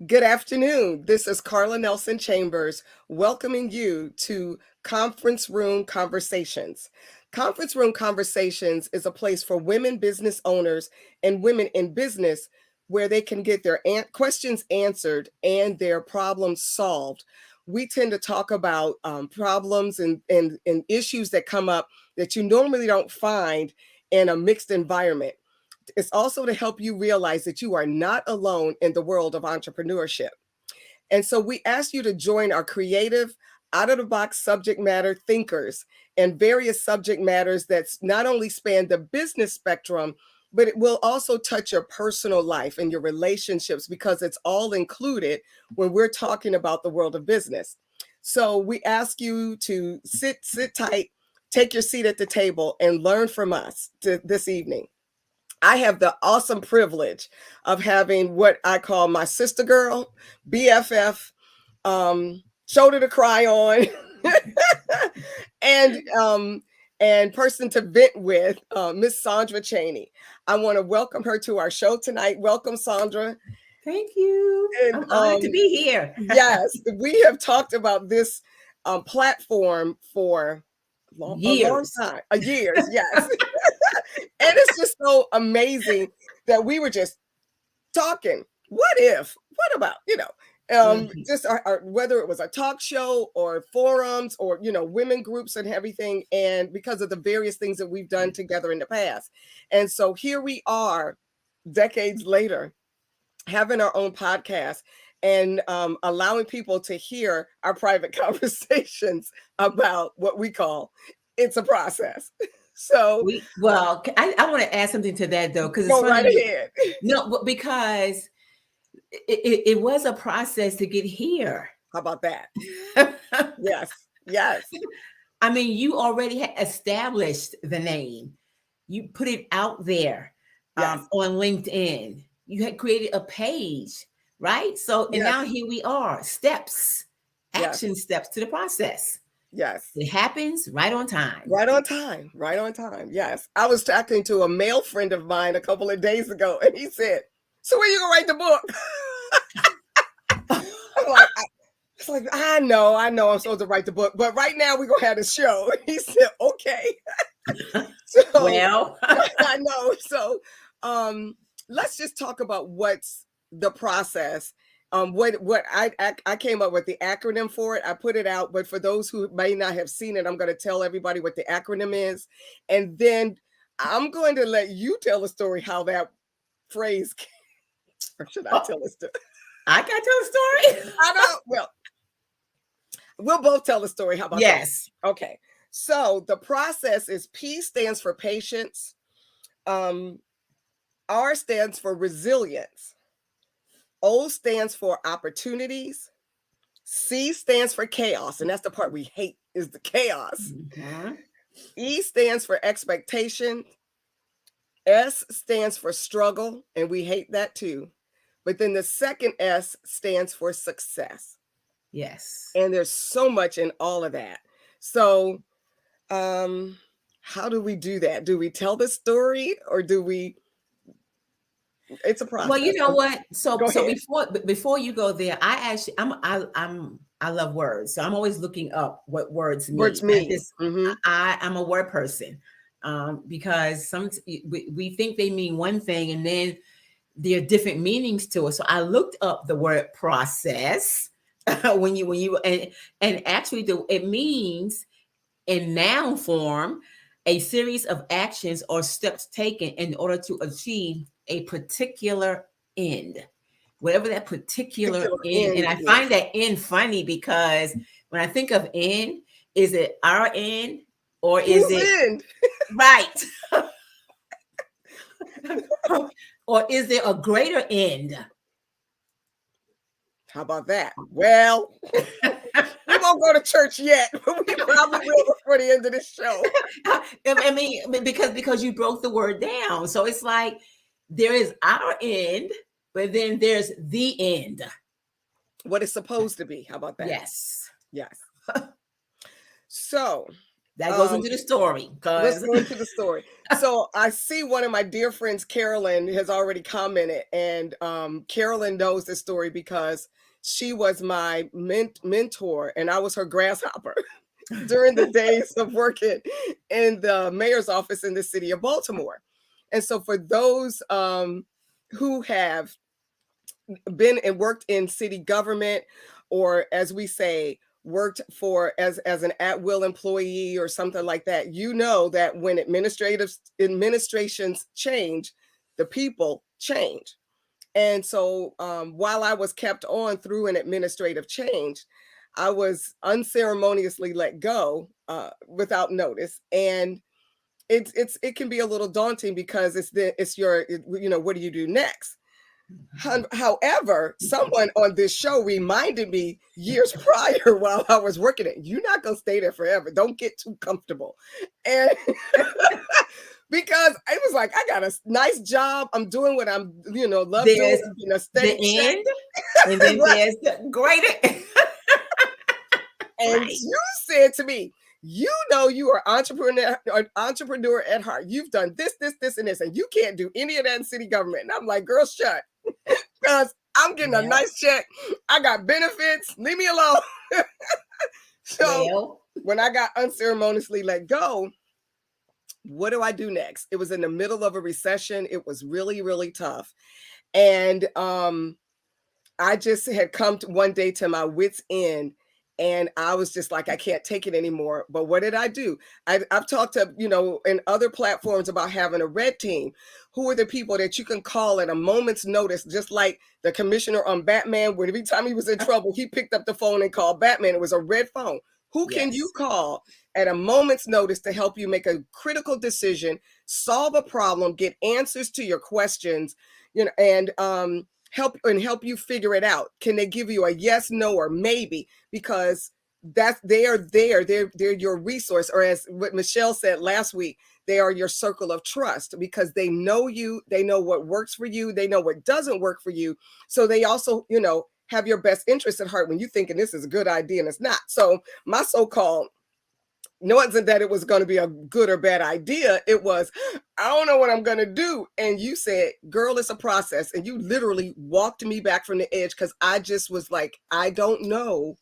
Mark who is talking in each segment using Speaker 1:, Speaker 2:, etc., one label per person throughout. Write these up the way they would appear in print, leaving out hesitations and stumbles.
Speaker 1: Good afternoon. This is Carla Nelson Chambers welcoming you to Conference Room Conversations. Conference Room Conversations is a place for women business owners and women in business where they can get their questions answered and their problems solved. We tend to talk about problems and issues that come up that you normally don't find in a mixed environment. It's also to help you realize that you are not alone in the world of entrepreneurship. And so we ask you to join our creative, out of the box subject matter thinkers and various subject matters that not only span the business spectrum, but it will also touch your personal life and your relationships because it's all included when we're talking about the world of business. So we ask you to sit tight, take your seat at the table, and learn from us this evening. I have the awesome privilege of having what I call my sister girl, BFF, shoulder to cry on, and person to vent with, Miss Sandra Cheney. I want to welcome her to our show tonight. Welcome, Sandra.
Speaker 2: Thank you.
Speaker 1: And
Speaker 2: I'm honored to be here.
Speaker 1: yes, we have talked about this platform for a long
Speaker 2: Years.
Speaker 1: time, years. Yes. And it's just so amazing that we were just talking. What if? What about?
Speaker 2: Mhm.
Speaker 1: Just whether it was a talk show or forums or women groups and everything, and because of the various things that we've done together in the past, and so here we are, decades later, having our own podcast and allowing people to hear our private conversations about what we call it's a process. So
Speaker 2: I want to add something to that though, because it's
Speaker 1: go
Speaker 2: funny.
Speaker 1: right ahead.
Speaker 2: No, because it was a process to get here.
Speaker 1: How about that? Yes, yes,
Speaker 2: I mean, you already had established the name. You put it out there
Speaker 1: yes,
Speaker 2: on LinkedIn. You had created a page, right? So, and
Speaker 1: yes,
Speaker 2: now here we are, steps,
Speaker 1: yes,
Speaker 2: action steps to the process.
Speaker 1: yes.
Speaker 2: It happens right on time.
Speaker 1: Right on time, right on time. Yes. I was talking to a male friend of mine a couple of days ago, and he said, "So when you gonna write the book?" I'm like, it's like, I know I'm supposed to write the book, but right now we're gonna have the show. He said, okay. So
Speaker 2: Well,
Speaker 1: I know. So let's just talk about what's the process. What I came up with the acronym for it. I put it out, but for those who may not have seen it, I'm going to tell everybody what the acronym is, and then I'm going to let you tell the story how that phrase came. Or should I tell the story?
Speaker 2: I got to tell a story.
Speaker 1: I don't. Well, we'll both tell the story. How about that?
Speaker 2: Yes.
Speaker 1: Okay. So the process is P stands for patience. Um, R stands for resilience. O stands for opportunities. C stands for chaos, and that's the part we hate is the chaos.
Speaker 2: Mhm.
Speaker 1: E stands for expectation. S stands for struggle, and we hate that too. But then the second S stands for success.
Speaker 2: Yes.
Speaker 1: And there's so much in all of that. So, um, how do we do that? Do we tell the story or do we? It's a
Speaker 2: Well, you
Speaker 1: process.
Speaker 2: know what? So
Speaker 1: Go
Speaker 2: so
Speaker 1: ahead.
Speaker 2: before you go there, I love words. So I'm always looking up what words
Speaker 1: Words
Speaker 2: mean. I
Speaker 1: mean.
Speaker 2: just
Speaker 1: Mm-hmm.
Speaker 2: I'm a word person. Because we think they mean one thing and then there are different meanings to it. So I looked up the word process when you and actually it means in noun form a series of actions or steps taken in order to achieve a particular end, whatever that particular
Speaker 1: Particular
Speaker 2: end. And
Speaker 1: end
Speaker 2: I
Speaker 1: is.
Speaker 2: find that end funny because when I think of end, is it our end or is
Speaker 1: Whose
Speaker 2: it
Speaker 1: end?
Speaker 2: right? Or is there a greater end?
Speaker 1: How about that? Well, we won't go to church yet, but we probably will before the end of this show.
Speaker 2: Because you broke the word down, so it's like there is our end, but then there's the end.
Speaker 1: What it's supposed to be. How about that?
Speaker 2: Yes,
Speaker 1: Yes. So,
Speaker 2: That goes into the story
Speaker 1: Let's
Speaker 2: because
Speaker 1: go into the story. So I see one of my dear friends, Carolyn, has already commented, and Carolyn knows this story because she was my mentor, and I was her grasshopper during the days of working in the mayor's office in the city of Baltimore. And so for those who have been and worked in city government, or as we say, worked for as an at-will employee or something like that, you know that when administrations change, the people change. And so while I was kept on through an administrative change, I was unceremoniously let go without notice. And it can be a little daunting because what do you do next? However, someone on this show reminded me years prior while I was working it, you're not going to stay there forever. Don't get too comfortable. And because I was like, I got a nice job. I'm doing what I'm, love doing,
Speaker 2: there's
Speaker 1: a steady
Speaker 2: the
Speaker 1: check.
Speaker 2: end, and then
Speaker 1: Right.
Speaker 2: there's the greater.
Speaker 1: And
Speaker 2: Right.
Speaker 1: you said to me, you are entrepreneur at heart. You've done this, and this, and you can't do any of that in city government. And I'm like, girl, shut. Because I'm getting a
Speaker 2: Well,
Speaker 1: nice check. I got benefits. Leave me alone. So
Speaker 2: well,
Speaker 1: when I got unceremoniously let go, what do I do next? It was in the middle of a recession. It was really, really tough. And I just had come to one day to my wit's end, and I was just like, I can't take it anymore. But what did I do? I've talked to, in other platforms about having a red team. Who are the people that you can call at a moment's notice, just like the commissioner on Batman, when every time he was in trouble, he picked up the phone and called Batman. It was a red phone. Who can you
Speaker 2: yes,
Speaker 1: call at a moment's notice to help you make a critical decision, solve a problem, get answers to your questions, and help you figure it out? Can they give you a yes, no, or maybe? Because they are there. They're your resource, or as what Michelle said last week, they are your circle of trust because they know you, they know what works for you, they know what doesn't work for you. So they also, have your best interest at heart when you thinking this is a good idea and it's not. So my so-called, no, it wasn't that it was going to be a good or bad idea. It was, I don't know what I'm going to do. And you said, girl, it's a process. And you literally walked me back from the edge because I just was like, I don't know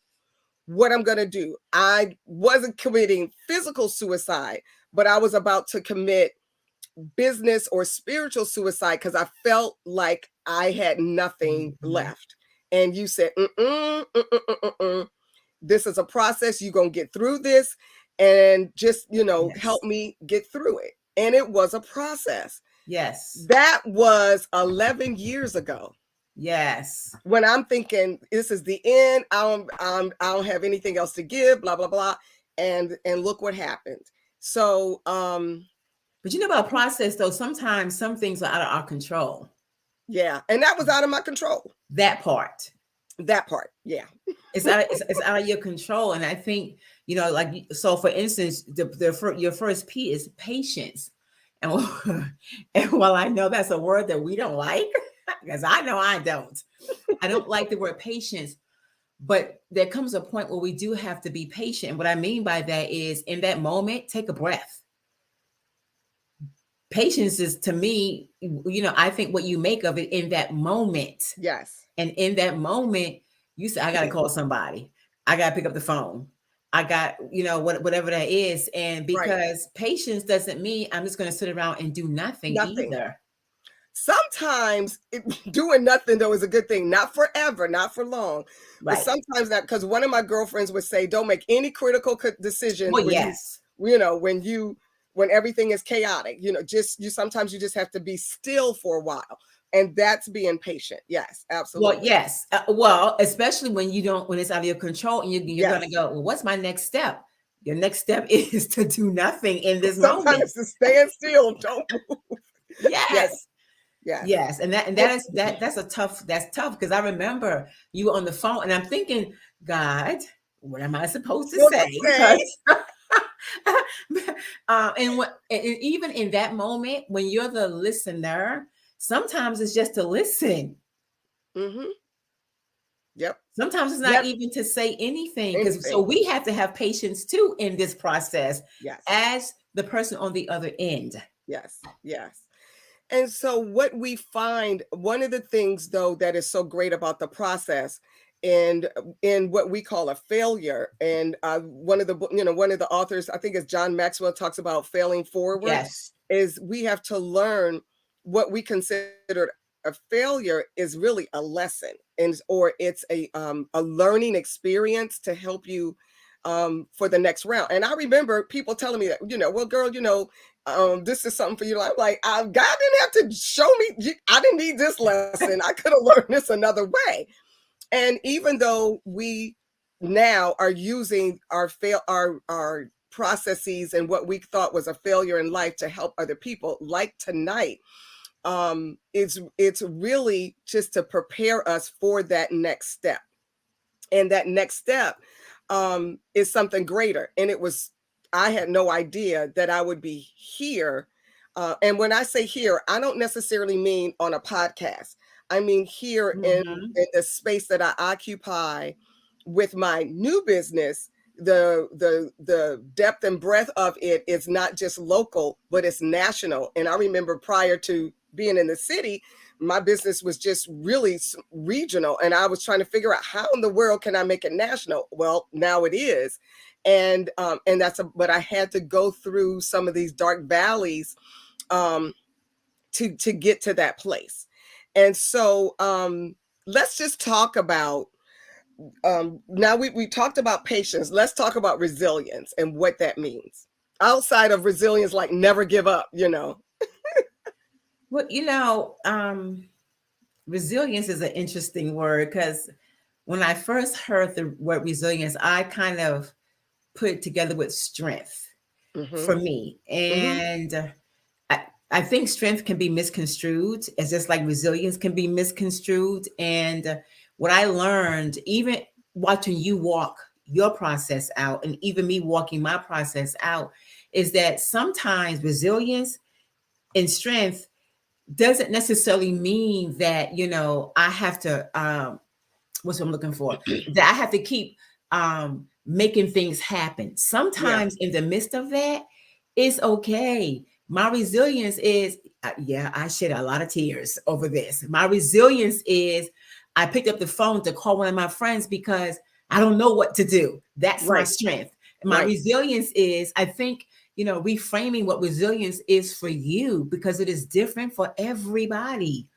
Speaker 1: what I'm going to do. I wasn't committing physical suicide, but I was about to commit business or spiritual suicide because I felt like I had nothing
Speaker 2: mhm,
Speaker 1: left. And you said, this is a process. You're going to get through this, and just, help
Speaker 2: yes,
Speaker 1: me get through it. And it was a process.
Speaker 2: yes,
Speaker 1: That was 11 years ago.
Speaker 2: yes.
Speaker 1: When I'm thinking this is the end, I don't have anything else to give, blah blah blah, and look what happened. So
Speaker 2: But you know about process though. Sometimes some things are out of our control.
Speaker 1: yeah, and that was out of my control.
Speaker 2: That part.
Speaker 1: That part, yeah.
Speaker 2: It's out of your control, and I think like so. For instance, your first P is patience, and and while I know that's a word that we don't like, because I know I don't like the word patience, but there comes a point where we do have to be patient. And what I mean by that is, in that moment, take a breath. Patience is, to me, I think what you make of it in that moment.
Speaker 1: Yes.
Speaker 2: And in that moment, you say, I got to call somebody. I got to pick up the phone. I got, whatever that is. And
Speaker 1: Right.
Speaker 2: because patience doesn't mean I'm just going to sit around and do nothing
Speaker 1: Nothing.
Speaker 2: either.
Speaker 1: Sometimes doing nothing though is a good thing. Not forever, not for long, but
Speaker 2: Right.
Speaker 1: sometimes that, because one of my girlfriends would say, "Don't make any critical decisions
Speaker 2: Well,
Speaker 1: when
Speaker 2: yes.
Speaker 1: when everything is chaotic. Just sometimes you just have to be still for a while, and that's being patient." Yes,
Speaker 2: Well,
Speaker 1: absolutely.
Speaker 2: yes. Well, especially when it's out of your control and you're going to
Speaker 1: Yes.
Speaker 2: go, well, what's my next step? Your next step is to do nothing in this moment.
Speaker 1: Sometimes to stand still, don't move. Yes,
Speaker 2: Yes.
Speaker 1: yes.
Speaker 2: Yes, and that is that's tough because I remember you were on the phone and I'm thinking, God, what am I supposed to
Speaker 1: What to
Speaker 2: say?
Speaker 1: say?
Speaker 2: Because and even in that moment when you're the listener, sometimes it's just to listen.
Speaker 1: Hmm. Yep.
Speaker 2: Sometimes it's not
Speaker 1: Yep.
Speaker 2: even to say anything, because so
Speaker 1: Anything.
Speaker 2: we have to have patience too in this process
Speaker 1: Yes.
Speaker 2: as the person on the other end.
Speaker 1: Yes. Yes. And so, what we find, one of the things though that is so great about the process, and in what we call a failure, and one of the one of the authors, I think it's John Maxwell, talks about failing forward,
Speaker 2: Yes.
Speaker 1: is we have to learn what we consider a failure is really a lesson, and or it's a learning experience to help you for the next round. And I remember people telling me that, well, girl, this is something for you. I'm like, God didn't have to show me. I didn't need this lesson. I could have learned this another way. And even though we now are using our processes and what we thought was a failure in life to help other people, like tonight, it's really just to prepare us for that next step. And that next step is something greater. And I had no idea that I would be here. And when I say here, I don't necessarily mean on a podcast. I mean here
Speaker 2: Mm-hmm.
Speaker 1: in the space that I occupy with my new business. The depth and breadth of it is not just local, but it's national. And I remember prior to being in the city, my business was just really regional, and I was trying to figure out how in the world can I make it national. Well, now it is. And but I had to go through some of these dark valleys um to get to that place. And so let's just talk about now we talked about patience. Let's talk about resilience and what that means, outside of resilience, like never give up.
Speaker 2: Well, resilience is an interesting word, because when I first heard the word resilience, I kind of put it together with strength
Speaker 1: Hmm.
Speaker 2: for me.
Speaker 1: Hmm.
Speaker 2: And I think strength can be misconstrued, as just like resilience can be misconstrued. And what I learned, even watching you walk your process out, and even me walking my process out, is that sometimes resilience and strength doesn't necessarily mean that, I have to, what's what I'm looking for, that I have to keep making things happen.
Speaker 1: Yeah.
Speaker 2: Sometimes in the midst of that, it's okay. My resilience is, yeah, I shed a lot of tears over this. My resilience is, I picked up the phone to call one of my friends because I don't know what to do. That's my
Speaker 1: Right.
Speaker 2: strength. My
Speaker 1: Right.
Speaker 2: resilience is, I think, reframing what resilience is for you, because it is different for everybody.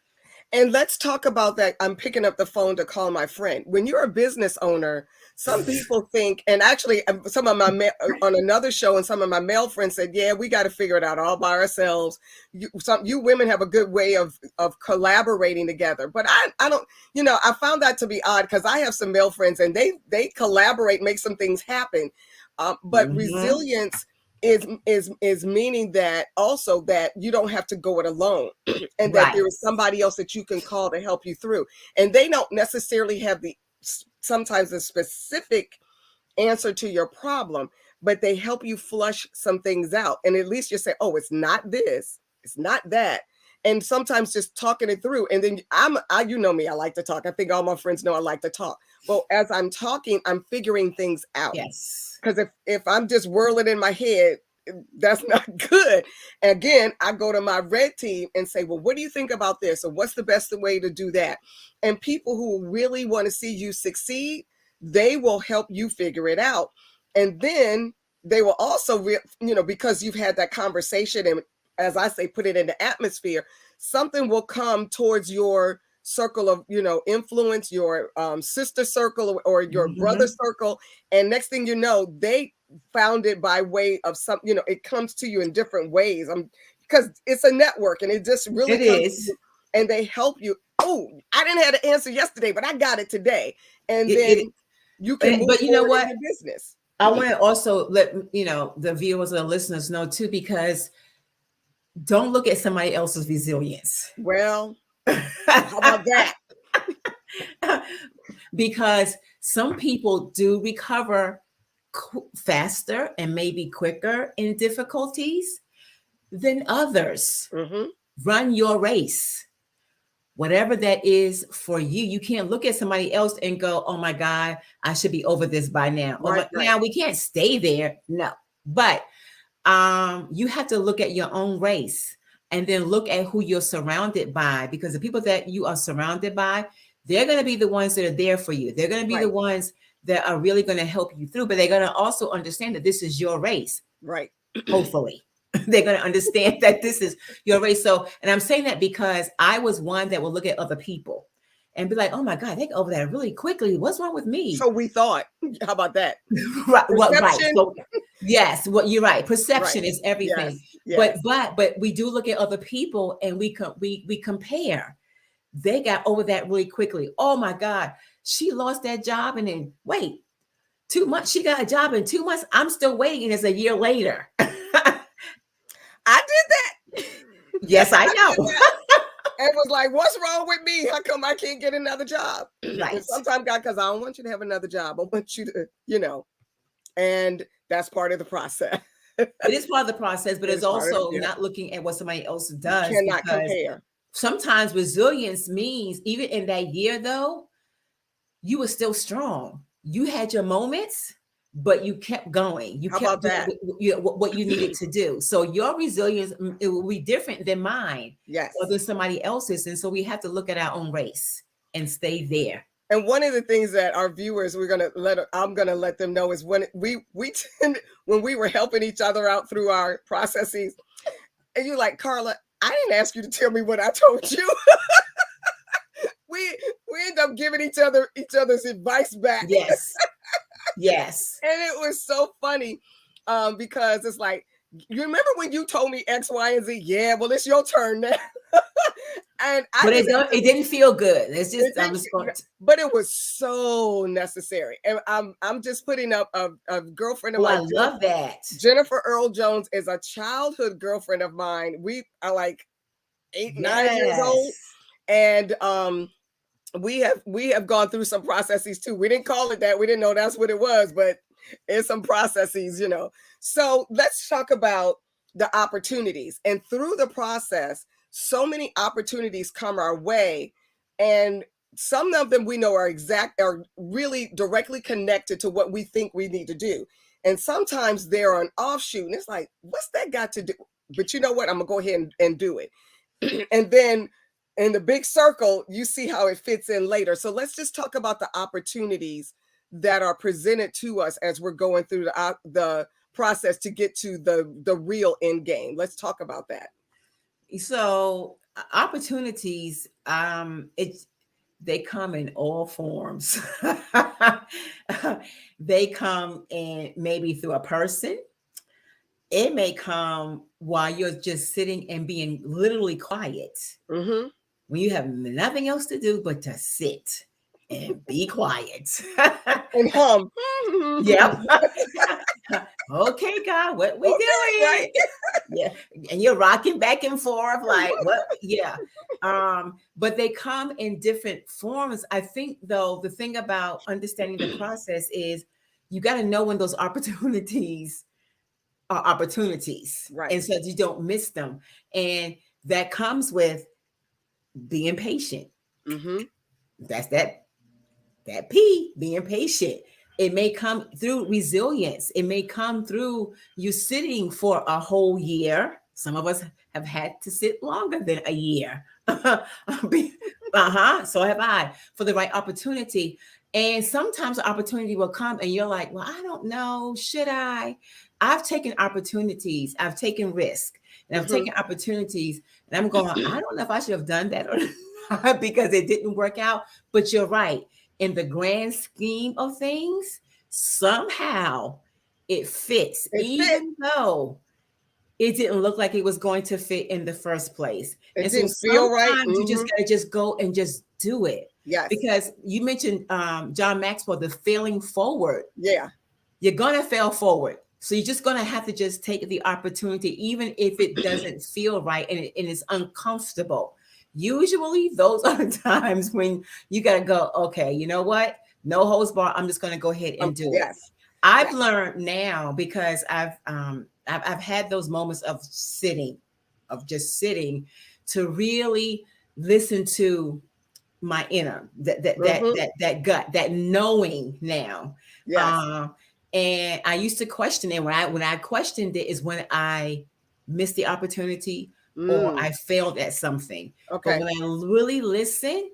Speaker 1: And let's talk about that. I'm picking up the phone to call my friend. When you're a business owner, some people think, and actually, some of on another show, and some of my male friends said, "Yeah, we got to figure it out all by ourselves. You women have a good way of collaborating together." But I don't. I found that to be odd, because I have some male friends, and they collaborate, make some things happen. But
Speaker 2: Mhm.
Speaker 1: resilience is meaning that also that you don't have to go it alone, and that
Speaker 2: Right.
Speaker 1: there is somebody else that you can call to help you through, and they don't necessarily have the sometimes a specific answer to your problem, but they help you flush some things out, and at least you say, oh, it's not this, it's not that. And sometimes just talking it through, and then you know me, I like to talk. I think all my friends know I like to talk. Well, as I'm talking, I'm figuring things out,
Speaker 2: Yes.
Speaker 1: because if I'm just whirling in my head, that's not good. And again, I go to my red team and say, well, what do you think about this? Or what's the best way to do that? And people who really want to see you succeed, they will help you figure it out. And then they will also, because you've had that conversation, and as I say, put it in the atmosphere, something will come towards your circle of, influence, your sister circle, or your brother
Speaker 2: Mhm.
Speaker 1: circle. And next thing you know, they found it by way of some, it comes to you in different ways. Because it's a network, and it just really
Speaker 2: It
Speaker 1: comes to
Speaker 2: is.
Speaker 1: you, and they help you. Oh, I didn't have the answer yesterday, but I got it today. And then
Speaker 2: It,
Speaker 1: you can move
Speaker 2: but you know
Speaker 1: forward in
Speaker 2: what?
Speaker 1: your business.
Speaker 2: I want to also let the viewers or the listeners know too, because don't look at somebody else's resilience.
Speaker 1: Well, how about that?
Speaker 2: Because some people do recover faster and maybe quicker in difficulties than others.
Speaker 1: Hmm.
Speaker 2: Run your race. whatever that is for you. You can't look at somebody else and go, oh my God, I should be over this by now. Oh
Speaker 1: Right,
Speaker 2: my,
Speaker 1: right,
Speaker 2: now we can't stay there. No. But you have to look at your own race and then look at who you're surrounded by, because the people that you are surrounded by, they're going to be the ones that are there for you. They're going to be the
Speaker 1: right,
Speaker 2: ones that are really going to help you through, but they're going to also understand that this is your race.
Speaker 1: right.
Speaker 2: Hopefully they're going to understand that this is your race. So, and I'm saying that because I was one that will look at other people and be like, oh my God, they go over that really quickly. What's wrong with me?
Speaker 1: So we thought, how about that?
Speaker 2: Right, what, right.
Speaker 1: Perception.
Speaker 2: So yes, what you're right.
Speaker 1: Right.
Speaker 2: Perception is everything.
Speaker 1: Yes. Yes.
Speaker 2: But we do look at other people and we compare. They got over that really quickly. Oh my God, she lost that job and then wait, 2 months, she got a job in 2 months. I'm still waiting, and it's a year later.
Speaker 1: I did that.
Speaker 2: Yes, I
Speaker 1: I did
Speaker 2: know.
Speaker 1: that. And was like, what's wrong with me? How come I can't get another job? And
Speaker 2: Right.
Speaker 1: sometimes God, because I don't want you to have another job. I want you to, and that's part of the process.
Speaker 2: It is part of the process, but
Speaker 1: It
Speaker 2: it's
Speaker 1: is part of
Speaker 2: also
Speaker 1: it. Yeah.
Speaker 2: not looking at what somebody else
Speaker 1: You
Speaker 2: does,
Speaker 1: cannot
Speaker 2: because
Speaker 1: compare.
Speaker 2: sometimes resilience means even in that year, though, you were still strong. You had your moments, but you kept going. You
Speaker 1: How
Speaker 2: kept
Speaker 1: about
Speaker 2: doing
Speaker 1: that?
Speaker 2: what you needed to do. So your resilience, it will be different than mine or
Speaker 1: Yes.
Speaker 2: than somebody else's. And so we have to look at our own race and stay there.
Speaker 1: And one of the things that our viewers, I'm gonna let them know is when we tend, when we were helping each other out through our processes, and you're like, Carla, I didn't ask you to tell me what I told you. we we end up giving each other's advice back.
Speaker 2: Yes. Yes.
Speaker 1: And it was so funny, because it's like, you remember when you told me X, Y, and Z? Yeah, well, it's your turn now. And I
Speaker 2: But
Speaker 1: didn't have to.
Speaker 2: it didn't feel good. It's just
Speaker 1: It
Speaker 2: I'm
Speaker 1: didn't,
Speaker 2: just going to,
Speaker 1: but it was so necessary. And I'm just putting up a girlfriend of
Speaker 2: oh, I
Speaker 1: mine,
Speaker 2: love that.
Speaker 1: Jennifer Earl Jones, is a childhood girlfriend of mine. We are like 8, 9 years old,
Speaker 2: Yes.
Speaker 1: and we have gone through some processes too. We didn't call it that. We didn't know that's what it was, but it's some processes. So let's talk about the opportunities. And through the process, so many opportunities come our way, and some of them we know are really directly connected to what we think we need to do. And sometimes they're an offshoot, and it's like, what's that got to do? But you know what? I'm gonna go ahead and do it. And then in the big circle, you see how it fits in later. So let's just talk about the opportunities that are presented to us as we're going through the process to get to the real end game. Let's talk about that.
Speaker 2: So opportunities, it's they come in all forms. They come in maybe through a person. It may come while you're just sitting and being literally quiet,
Speaker 1: Mm-hmm.
Speaker 2: when you have nothing else to do but to sit and be quiet.
Speaker 1: And hum.
Speaker 2: Yep. Okay, God, what we
Speaker 1: Okay, right.
Speaker 2: doing? Yeah. And you're rocking back and forth like what? Yeah. But they come in different forms. I think though, the thing about understanding the process is you got to know when those opportunities are opportunities.
Speaker 1: Right.
Speaker 2: And so you don't miss them. And that comes with being patient.
Speaker 1: Mm-hmm.
Speaker 2: That's that P, being patient. It may come through resilience. It may come through you sitting for a whole year. Some of us have had to sit longer than a year. So have I, for the right opportunity. And sometimes the opportunity will come and you're like, well, I don't know. Should I? I've taken opportunities. I've taken risk and I've
Speaker 1: Mm-hmm.
Speaker 2: taken opportunities. And I'm going, I don't know if I should have done that or not because it didn't work out. But you're right, in the grand scheme of things, somehow it fits,
Speaker 1: It fit.
Speaker 2: even though it didn't look like it was going to fit in the first place.
Speaker 1: It
Speaker 2: And so
Speaker 1: didn't feel right.
Speaker 2: sometimes you just
Speaker 1: Mm-hmm.
Speaker 2: got to just go and just do it.
Speaker 1: Yes.
Speaker 2: Because you mentioned John Maxwell, the failing forward.
Speaker 1: Yeah.
Speaker 2: You're going to fail forward. So you're just going to have to just take the opportunity, even if it doesn't feel right and it's uncomfortable. Usually those are the times when you got to go, okay, you know what? No holds bar. I'm just going to go ahead and do it.
Speaker 1: Yes.
Speaker 2: I've
Speaker 1: Yes.
Speaker 2: learned now because I've had those moments of sitting, of just sitting, to really listen to my inner,
Speaker 1: Mm-hmm.
Speaker 2: that gut, that knowing now.
Speaker 1: Yes.
Speaker 2: Um, and I used to question it. When I questioned it is when I missed the opportunity or
Speaker 1: Mm.
Speaker 2: I failed at something. But
Speaker 1: Okay.
Speaker 2: when I really listen,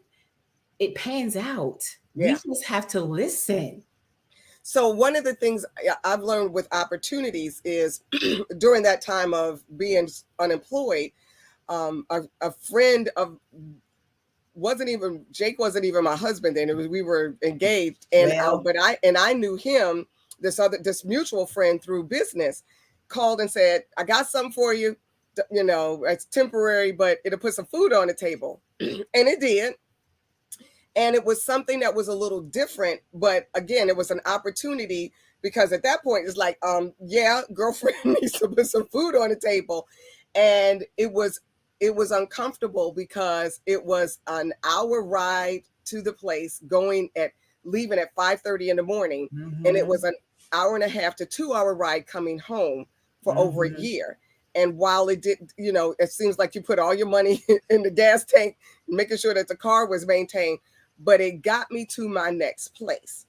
Speaker 2: it pans out. We
Speaker 1: Yeah.
Speaker 2: just have to listen.
Speaker 1: So one of the things I've learned with opportunities is during that time of being unemployed, a friend of wasn't even Jake wasn't even my husband then. It was we were engaged, and
Speaker 2: Well,
Speaker 1: I knew him. This mutual friend through business called and said, "I got something for you. You know, it's temporary, but it'll put some food on the table," and it did. And it was something that was a little different, but again, it was an opportunity because at that point it's like, yeah, girlfriend needs to put some food on the table. And it was uncomfortable because it was an hour ride to the place, leaving at 5:30 in the morning, and it was
Speaker 2: mm-hmm,
Speaker 1: an hour and a half to 2 hour ride coming home for over a
Speaker 2: mm-hmm.
Speaker 1: year. And while it did, it seems like you put all your money in the gas tank, making sure that the car was maintained, but it got me to my next place.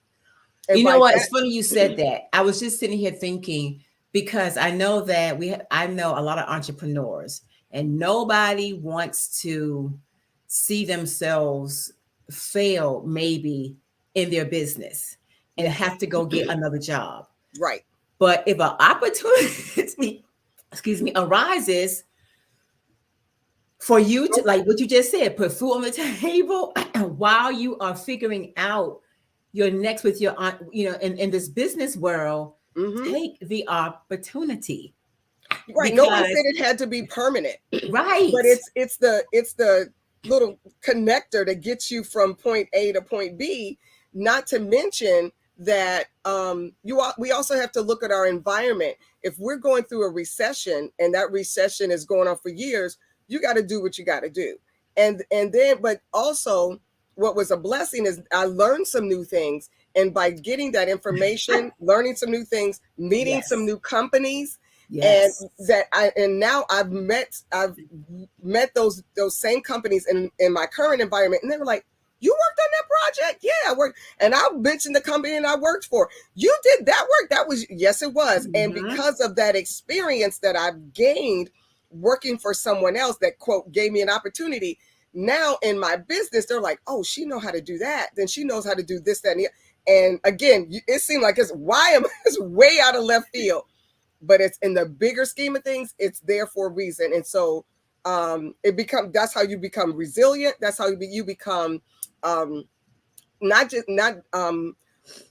Speaker 1: And
Speaker 2: You know
Speaker 1: by
Speaker 2: what? It's
Speaker 1: that,
Speaker 2: funny you said that. I was just sitting here thinking because I know that I know a lot of entrepreneurs, and nobody wants to see themselves fail maybe in their business and
Speaker 1: yes,
Speaker 2: have to go get another job.
Speaker 1: right,
Speaker 2: But if an opportunity, excuse me, arises for you to, like what you just said, put food on the table while you are figuring out your next with your aunt, in this business world,
Speaker 1: mm-hmm,
Speaker 2: take the opportunity
Speaker 1: right. Nobody
Speaker 2: because
Speaker 1: said it had to be permanent, but
Speaker 2: right.
Speaker 1: it's the little connector that gets you from point A to point B. Not to mention that we also have to look at our environment. If we're going through a recession and that recession is going on for years, you got to do what you got to do. And then, but also, what was a blessing is I learned some new things, and by getting that information, learning some new things, meeting some
Speaker 2: Yes.
Speaker 1: new companies, and
Speaker 2: Yes.
Speaker 1: now I've met those same companies in my current environment, and they were like, "You worked on that project?" "Yeah, I worked." And I mentioned the company and I worked for. "You did that work?" "That was, yes, it was." And
Speaker 2: Hmm.
Speaker 1: because of that experience that I've gained working for someone else that quote gave me an opportunity, now in my business they're like, "Oh, she know how to do that, then she knows how to do this, that, and the other." And again, it seemed like it's way out of left field, but it's in the bigger scheme of things, it's there for a reason. And so that's how you become resilient. That's how you become um not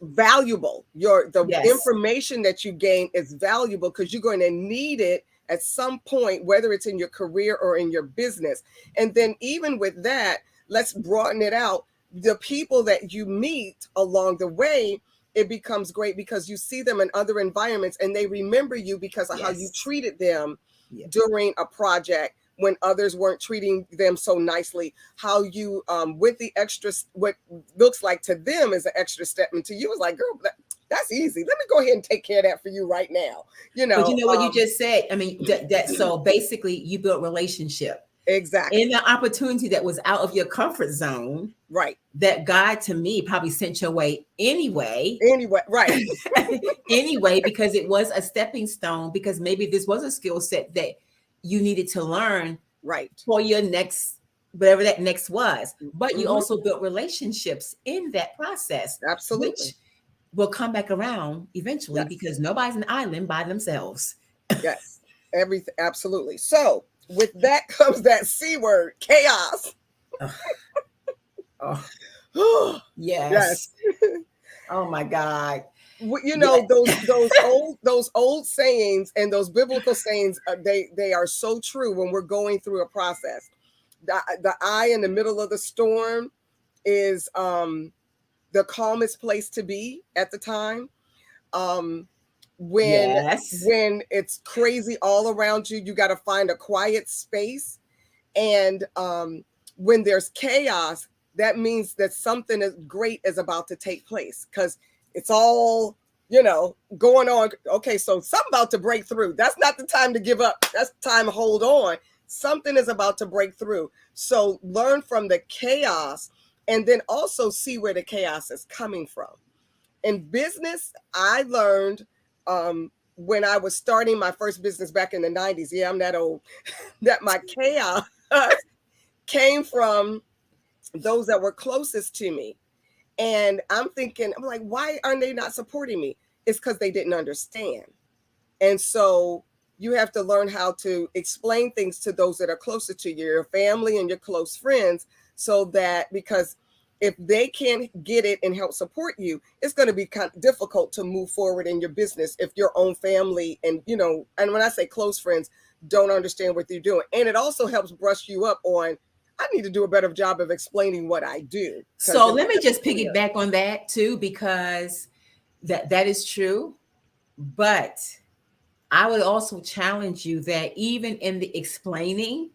Speaker 1: valuable. The
Speaker 2: Yes.
Speaker 1: information that you gain is valuable because you're going to need it at some point, whether it's in your career or in your business. And then even with that, let's broaden it out. The people that you meet along the way, it becomes great because you see them in other environments and they remember you because of how you
Speaker 2: Yes.
Speaker 1: treated them
Speaker 2: Yeah.
Speaker 1: during a project when others weren't treating them so nicely, how you went the extra, what looks like to them is an extra step, and to you is like, "Girl, that's easy. Let me go ahead and take care of that for you right now." you
Speaker 2: But you
Speaker 1: know
Speaker 2: know what you
Speaker 1: um
Speaker 2: just said? I mean, that so basically you built relationship in
Speaker 1: exactly,
Speaker 2: the opportunity that was out of your comfort zone
Speaker 1: right,
Speaker 2: that God to me probably sent your way anyway.
Speaker 1: anyway, right,
Speaker 2: Anyway, because it was a stepping stone, because maybe this was a skill set that you needed to learn
Speaker 1: right,
Speaker 2: for your next, whatever that next was. But you
Speaker 1: mm-hmm,
Speaker 2: also built relationships in that process,
Speaker 1: absolutely,
Speaker 2: which will come back around eventually
Speaker 1: yes,
Speaker 2: because nobody's an island by themselves.
Speaker 1: yes, everything, absolutely. So with that comes that C word, chaos.
Speaker 2: Ugh. Oh,
Speaker 1: Yes.
Speaker 2: yes. Oh my God.
Speaker 1: You
Speaker 2: Yeah.
Speaker 1: know, those old sayings and those biblical sayings, they are so true when we're going through a process. The eye in the middle of the storm is the calmest place to be at the time. um when
Speaker 2: Yes.
Speaker 1: when it's crazy all around you, you got to find a quiet space. And when there's chaos, that means that something is great is about to take place because it's all going on. Okay, so something about to break through. That's not the time to give up. That's the time to hold on. something is about to break through. So learn from the chaos, and then also see where the chaos is coming from. In business, I learned when I was starting my first business back in the 90s. Yeah, I'm that old. That my chaos came from those that were closest to me. And I'm thinking, I'm like, why aren't they not supporting me? It's because they didn't understand. And so you have to learn how to explain things to those that are closer to you, your family and your close friends, so that because if they can't get it and help support you, it's going to be kind of difficult to move forward in your business if your own family and, and when I say close friends, don't understand what you're doing. And it also helps brush you up on, I need to do a better job of explaining what I do.
Speaker 2: So let me just piggyback on that too, because that is true. But I would also challenge you that even in the explaining,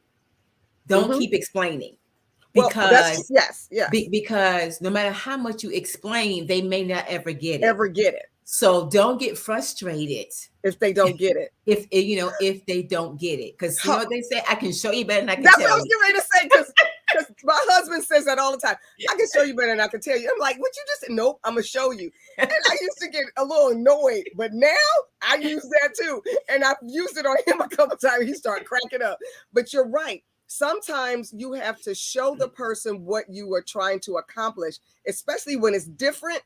Speaker 2: don't keep explaining, because because no matter how much you explain, they may not ever get it. So don't get frustrated
Speaker 1: if they don't get it.
Speaker 2: If they don't get it, because you know what they say, I can show you better than I can
Speaker 1: That's
Speaker 2: tell
Speaker 1: what I was getting ready to say, because my husband says that all the time. I can show you better than I can tell you. I'm like, what you just said? Nope, I'm gonna show you. And I used to get a little annoyed, but now I use that too. And I've used it on him a couple times. He started cracking up. But you're right. Sometimes you have to show the person what you are trying to accomplish, especially when it's different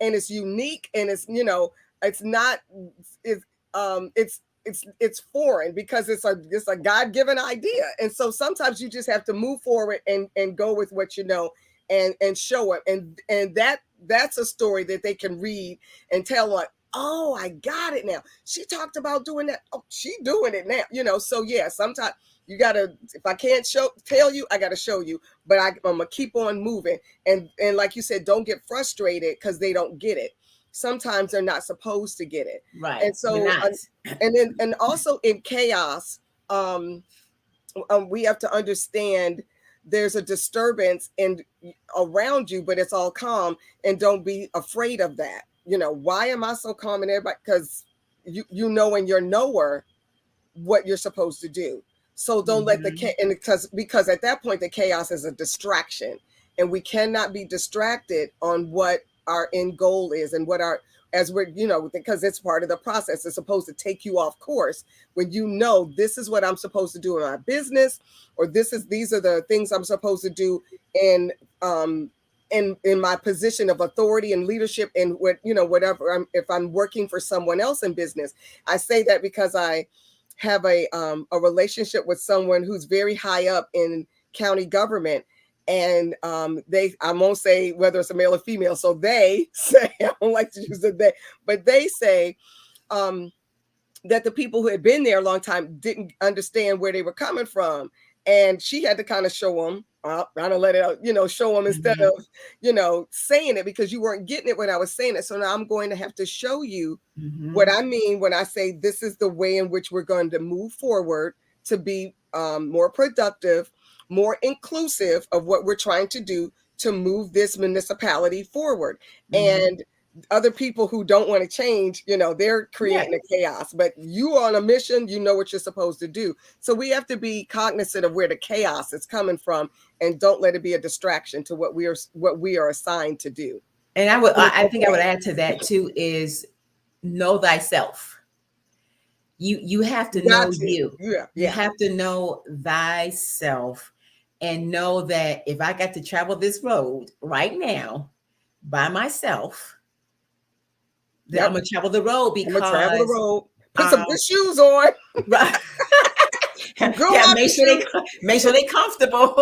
Speaker 1: and it's unique and it's, it's not, it's foreign, because it's a God-given idea. And so sometimes you just have to move forward and go with what you know, and show it. And that's a story that they can read and tell, like, oh, I got it now. She talked about doing that. Oh, she doing it now. So yeah, sometimes you gotta, if I can't tell you, I gotta show you. But I'm gonna keep on moving. And like you said, don't get frustrated because they don't get it. Sometimes they're not supposed to get it.
Speaker 2: Right.
Speaker 1: And so and also in chaos, we have to understand there's a disturbance around you, but it's all calm, and don't be afraid of that. Why am I so calm? And everybody, because you know in your knower what you're supposed to do. So don't let because at that point the chaos is a distraction, and we cannot be distracted on what our end goal is, and what as we're, because it's part of the process. It's supposed to take you off course when this is what I'm supposed to do in my business, or these are the things I'm supposed to do in my position of authority and leadership, and whatever if I'm working for someone else in business. I say that because I have a relationship with someone who's very high up in county government. And I won't say whether it's a male or female. So they say, I don't like to use the they, but they say that the people who had been there a long time didn't understand where they were coming from. And she had to kind of show them, I don't let it out, show them instead of, saying it, because you weren't getting it when I was saying it. So now I'm going to have to show you what I mean when I say this is the way in which we're going to move forward to be more productive, more inclusive of what we're trying to do to move this municipality forward. And other people who don't want to change, they're creating a chaos, but you are on a mission, you know what you're supposed to do. So we have to be cognizant of where the chaos is coming from, and don't let it be a distraction to what we are assigned to do.
Speaker 2: And I think I would add to that too, is know thyself. You have to know you. You have to know thyself, and know that if I got to travel this road right now by myself, then I'm gonna travel the road, because
Speaker 1: I'm gonna travel the road. Put some good shoes on.
Speaker 2: Right. Make sure they comfortable.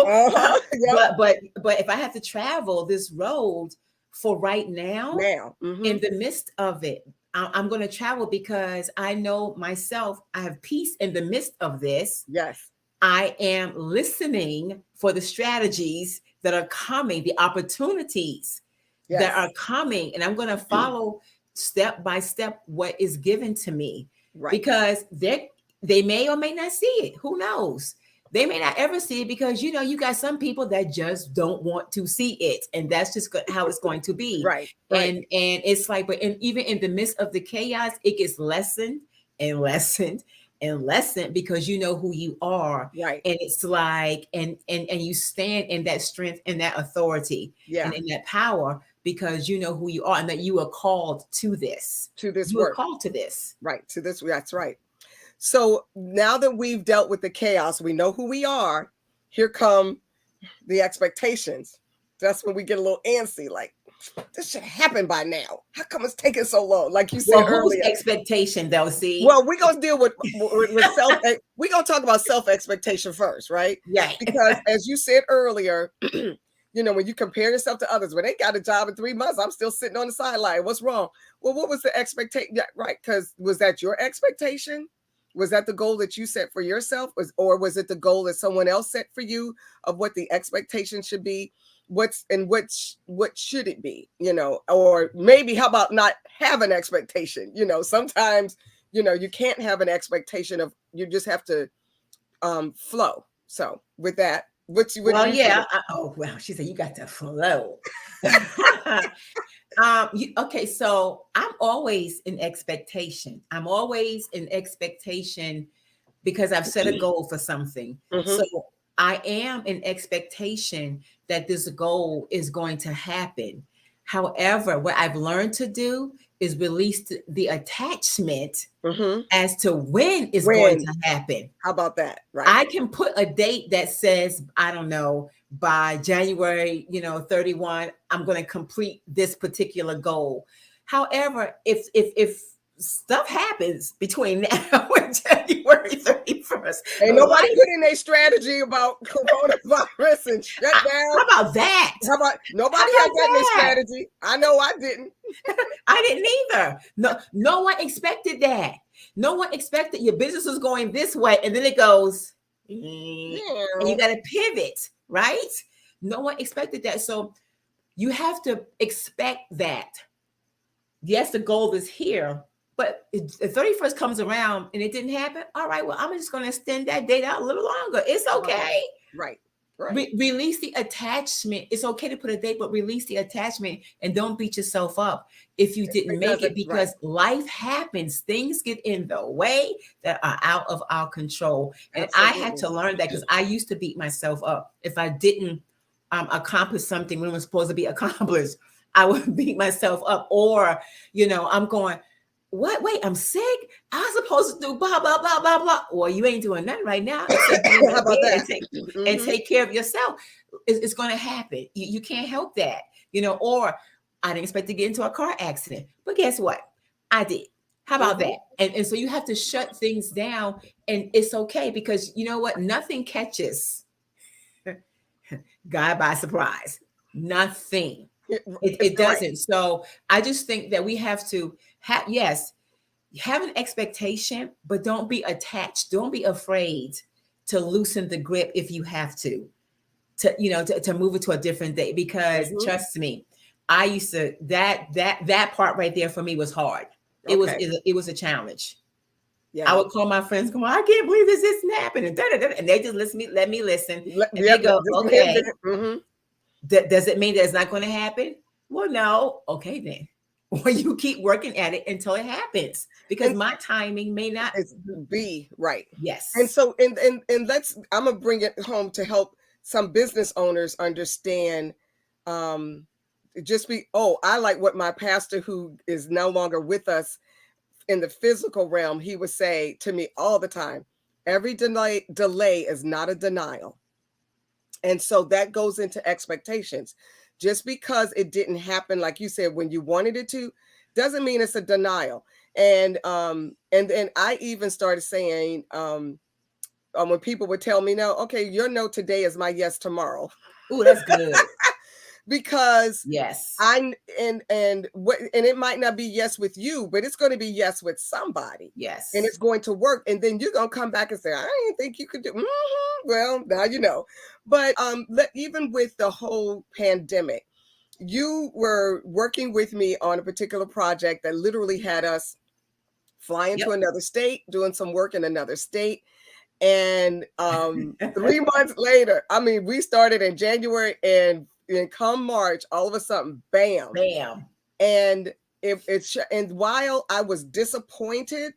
Speaker 2: But if I have to travel this road for right now, in the midst of it, I'm going to travel, because I know myself. I have peace in the midst of this.
Speaker 1: Yes.
Speaker 2: I am listening for the strategies that are coming, the opportunities that are coming, and I'm going to follow step by step what is given to me. Right. Because they may or may not see it. Who knows? They may not ever see it, because you got some people that just don't want to see it, and that's just how it's going to be.
Speaker 1: Right.
Speaker 2: And it's like, but even in the midst of the chaos, it gets lessened and lessened, and lessen because you know who you are.
Speaker 1: Right.
Speaker 2: And it's like, and you stand in that strength and that authority and
Speaker 1: Yeah.
Speaker 2: in that power because you know who you are and that you are called to this.
Speaker 1: To this
Speaker 2: You are
Speaker 1: work.
Speaker 2: called to this.
Speaker 1: Right. To this. That's right. So now that we've dealt with the chaos, we know who we are. Here come the expectations. That's when we get a little antsy, like, this should happen by now. How come it's taking so long? Like you said
Speaker 2: Well, whose
Speaker 1: earlier.
Speaker 2: expectation though? See,
Speaker 1: Well, we're gonna deal with self. We're gonna talk about self expectation first, right?
Speaker 2: right.
Speaker 1: Because as you said earlier, when you compare yourself to others, when they got a job in 3 months, I'm still sitting on the sideline. What's wrong? Well, what was the expectation? Yeah, right? Because was that your expectation? Was that the goal that you set for yourself, or was it the goal that someone else set for you of what the expectation should be? What should it be? Or maybe how about not have an expectation? Sometimes you can't have an expectation of, you just have to flow. So with that, what do
Speaker 2: Well,
Speaker 1: you think?
Speaker 2: yeah. Oh, well, she said you got to flow. Okay, so I'm always in expectation. I'm always in expectation because I've set a goal for something.
Speaker 1: Mm-hmm.
Speaker 2: So I am in expectation that this goal is going to happen. However, what I've learned to do is release the attachment
Speaker 1: Mm-hmm.
Speaker 2: as to when it's going
Speaker 1: When?
Speaker 2: to happen.
Speaker 1: How about that? Right.
Speaker 2: I can put a date that says, I don't know, by January, 31, I'm going to complete this particular goal. However, if stuff happens between now and January 31st,
Speaker 1: Ain't nobody
Speaker 2: life,
Speaker 1: put in a strategy about coronavirus and shut down.
Speaker 2: how about that?
Speaker 1: How about
Speaker 2: How
Speaker 1: nobody had
Speaker 2: about
Speaker 1: that in their
Speaker 2: that?
Speaker 1: strategy? I know I didn't.
Speaker 2: I didn't either. No one expected that. No one expected your business was going this way, and then it goes, and you
Speaker 1: Yeah.
Speaker 2: got to pivot, right? No one expected that. So you have to expect that. Yes, the goal is here, but if the 31st comes around and it didn't happen, all right, well, I'm just going to extend that date out a little longer. It's
Speaker 1: How about that?
Speaker 2: okay.
Speaker 1: Right. Right.
Speaker 2: Release the attachment. It's okay to put a date, but release the attachment and don't beat yourself up if you didn't
Speaker 1: It
Speaker 2: make it
Speaker 1: doesn't. Right.
Speaker 2: because life happens. Things get in the way that are out of our control. And I had
Speaker 1: Absolutely.
Speaker 2: to learn that because I used to beat myself up if I didn't accomplish something when it was supposed to be accomplished. I would beat myself up, or I'm going, what? Wait, I'm sick. I'm supposed to do blah blah blah blah blah. Well, you ain't doing nothing right now except be in
Speaker 1: How
Speaker 2: that
Speaker 1: about
Speaker 2: bed
Speaker 1: that?
Speaker 2: and take
Speaker 1: Mm-hmm.
Speaker 2: care of yourself. It's going to happen. You can't help that, Or I didn't expect to get into a car accident, but guess what? I did. How about
Speaker 1: Mm-hmm.
Speaker 2: that? And so you have to shut things down, and it's okay because you know what? Nothing catches God by surprise. Nothing. It
Speaker 1: Right.
Speaker 2: doesn't. So I just think that we have to have, yes, have an expectation, but don't be attached. Don't be afraid to loosen the grip if you have to move it to a different day. Because
Speaker 1: Mm-hmm.
Speaker 2: trust me, I used to that part right there for me was hard.
Speaker 1: Okay.
Speaker 2: It was a challenge. I
Speaker 1: Yeah.
Speaker 2: would call my friends, come on, I can't believe this isn't happening. Da, da, da, and they just let me listen. And they
Speaker 1: Yep.
Speaker 2: go,
Speaker 1: Just let him do
Speaker 2: okay,
Speaker 1: it. Mm-hmm.
Speaker 2: does it mean that it's not going to happen? Well, no. Okay, then. Well, you keep working at it until it happens because
Speaker 1: And
Speaker 2: my timing may not
Speaker 1: it's be right. And
Speaker 2: Yes.
Speaker 1: so, and I'm gonna bring it home to help some business owners understand. Um, just be. Oh, I like what my pastor, who is no longer with us in the physical realm, he would say to me all the time: every delay is not a denial. And so that goes into expectations. Just because it didn't happen, like you said, when you wanted it to, doesn't mean it's a denial. And then I even started saying, when people would tell me, no, okay, your no today is my yes tomorrow.
Speaker 2: Oh, that's good.
Speaker 1: Because
Speaker 2: Yes.
Speaker 1: and it might not be yes with you, but it's going to be yes with somebody, and
Speaker 2: Yes.
Speaker 1: it's going to work. And then you're going to come back and say, I didn't think you could do. Well, now you know. But even with the whole pandemic, you were working with me on a particular project that literally had us flying to
Speaker 2: Yep.
Speaker 1: another state, doing some work in another state. And 3 months later, I mean, we started in January, and come March, all of a sudden, bam.
Speaker 2: Bam.
Speaker 1: And and while I was disappointed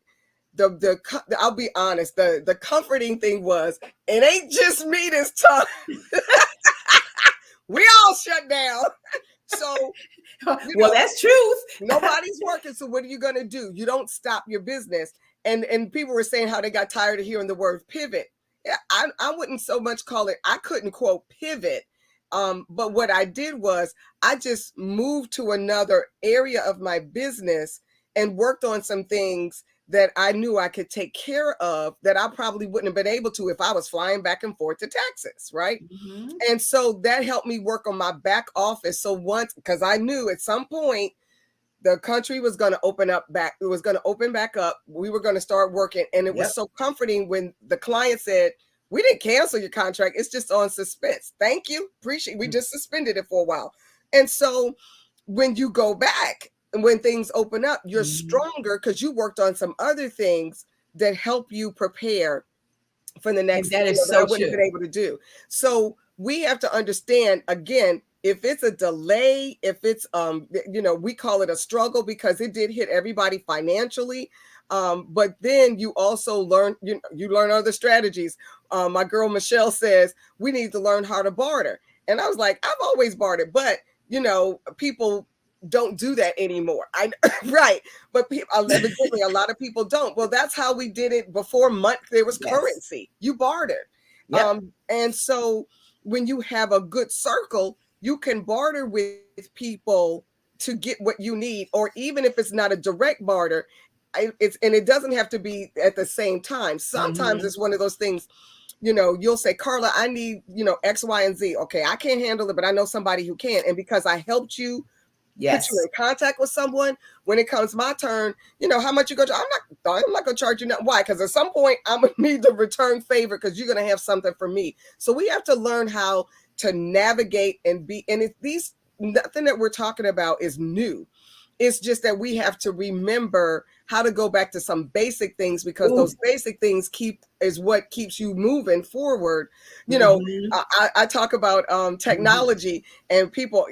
Speaker 1: I'll be honest, the comforting thing was it ain't just me this time. We all shut down. So, you
Speaker 2: Well,
Speaker 1: know,
Speaker 2: that's truth.
Speaker 1: nobody's working. So what are you going to do? You don't stop your business. And people were saying how they got tired of hearing the word pivot. Yeah, I wouldn't so much call it, I couldn't quote pivot. But what I did was I just moved to another area of my business and worked on some things that I knew I could take care of that I probably wouldn't have been able to if I was flying back and forth to Texas, right?
Speaker 2: Mm-hmm.
Speaker 1: And so that helped me work on my back office. So once, because I knew at some point the country was going to open up back, it was going to open back up. We were going to start working. And it was
Speaker 2: Yep.
Speaker 1: so comforting when the client said, we didn't cancel your contract. It's just on suspense. Thank you. Appreciate. We just suspended it for a while. And so when you go back and when things open up, you're
Speaker 2: Mm-hmm.
Speaker 1: stronger because you worked on some other things that help you prepare for the
Speaker 2: And
Speaker 1: next,
Speaker 2: that is
Speaker 1: that I
Speaker 2: so
Speaker 1: wouldn't have
Speaker 2: true.
Speaker 1: been able to do. So we have to understand again, if it's a delay, if it's we call it a struggle because it did hit everybody financially. But then you also learn, you learn other strategies. My girl Michelle says we need to learn how to barter. And I was like, I've always bartered, but people don't do that anymore. I right. But evidently, a lot of people don't. Well, that's how we did it before. There was
Speaker 2: Yes.
Speaker 1: currency. You bartered,
Speaker 2: Yep.
Speaker 1: and so when you have a good circle, you can barter with people to get what you need, or even if it's not a direct barter, it doesn't have to be at the same time. Sometimes
Speaker 2: Mm-hmm.
Speaker 1: it's one of those things. You'll say, Carla, I need X, Y, and Z. Okay, I can't handle it, but I know somebody who can, and because I helped you put you
Speaker 2: Yes.
Speaker 1: in contact with someone when it comes my turn, how much you go to, I'm not gonna charge you nothing. Why? Because at some point I'm gonna need to return favor because you're gonna have something for me. So we have to learn how to navigate and be, and if these nothing that we're talking about is new. It's just that we have to remember how to go back to some basic things because
Speaker 2: Ooh.
Speaker 1: those basic things is what keeps you moving forward. you know
Speaker 2: Mm-hmm.
Speaker 1: I talk about
Speaker 2: Mm-hmm.
Speaker 1: technology and people.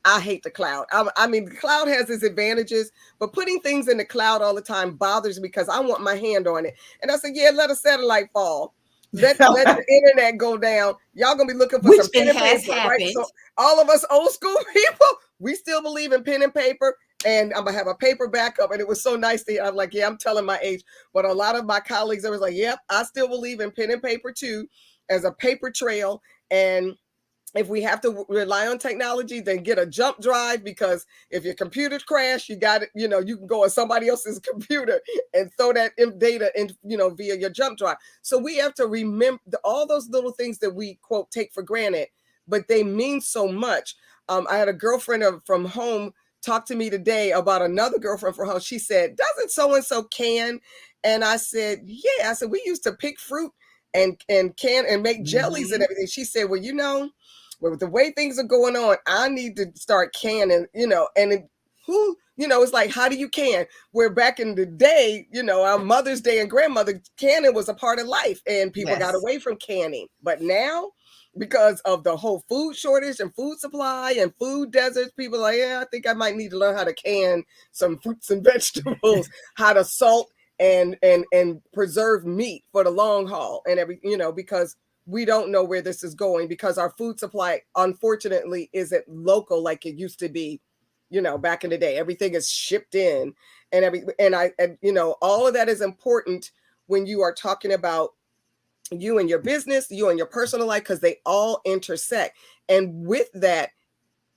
Speaker 1: I hate the cloud. I mean, the cloud has its advantages, but putting things in the cloud all the time bothers me because I want my hand on it. And I said, yeah, let a satellite fall. Let the internet go down. Y'all gonna be looking for
Speaker 2: Which
Speaker 1: some
Speaker 2: it
Speaker 1: pen and
Speaker 2: has
Speaker 1: paper, right?
Speaker 2: happened.
Speaker 1: So all of us old school people, we still believe in pen and paper. And I'm gonna have a paper backup. And it was so nice to hear. I'm like, yeah, I'm telling my age. But a lot of my colleagues, I was like, yep, I still believe in pen and paper too, as a paper trail. And if we have to rely on technology, then get a jump drive because if your computer crash, you got it. You can go on somebody else's computer and throw that data in, via your jump drive. So we have to remember all those little things that we quote take for granted, but they mean so much. I had a girlfriend from home talk to me today about another girlfriend from home. She said, "Doesn't so and so can?" And I said, "Yeah." I said, "We used to pick fruit and can and make jellies and
Speaker 2: Mm-hmm.
Speaker 1: everything." She said, "Well, with the way things are going on, I need to start canning, it's like, how do you can? Where back in the day, our Mother's Day and grandmother, canning was a part of life and people got
Speaker 2: Yes.
Speaker 1: away from canning. But now, because of the whole food shortage and food supply and food deserts, people are like, yeah, I think I might need to learn how to can some fruits and vegetables, how to salt and preserve meat for the long haul and because we don't know where this is going because our food supply, unfortunately, isn't local like it used to be, back in the day. Everything is shipped in and all of that is important when you are talking about you and your business, you and your personal life, because they all intersect. And with that,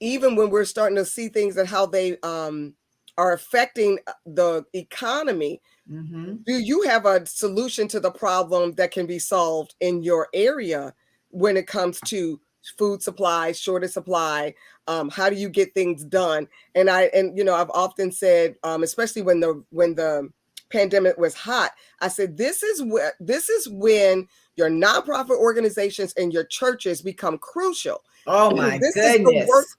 Speaker 1: even when we're starting to see things and how they are affecting the economy,
Speaker 2: Mm-hmm.
Speaker 1: do you have a solution to the problem that can be solved in your area when it comes to food supply, shortage supply? How do you get things done? I've often said, especially when the pandemic was hot, I said this is when your nonprofit organizations and your churches become crucial.
Speaker 2: Oh my
Speaker 1: This is the work.
Speaker 2: goodness.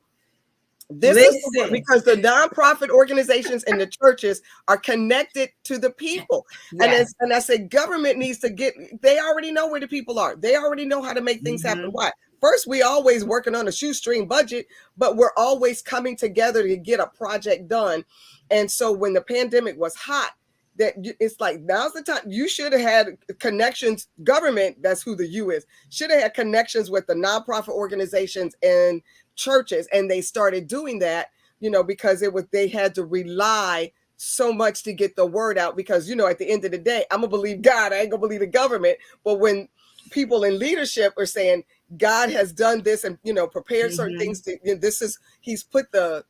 Speaker 1: This is the work
Speaker 2: Listen.
Speaker 1: because the nonprofit organizations and the churches are connected to the people. And
Speaker 2: Yes.
Speaker 1: I said, government needs to they already know where the people are. They already know how to make things happen.
Speaker 2: Mm-hmm.
Speaker 1: Why? First, we always working on a shoestring budget, but we're always coming together to get a project done. And so when the pandemic was hot, it's like, now's the time. You should have had connections. Government, that's who the you is, should have had connections with the nonprofit organizations and churches, and they started doing that, because they had to rely so much to get the word out, because at the end of the day, I'm gonna believe God, I ain't gonna believe the government. But when people in leadership are saying God has done this and prepared certain things to, he's put the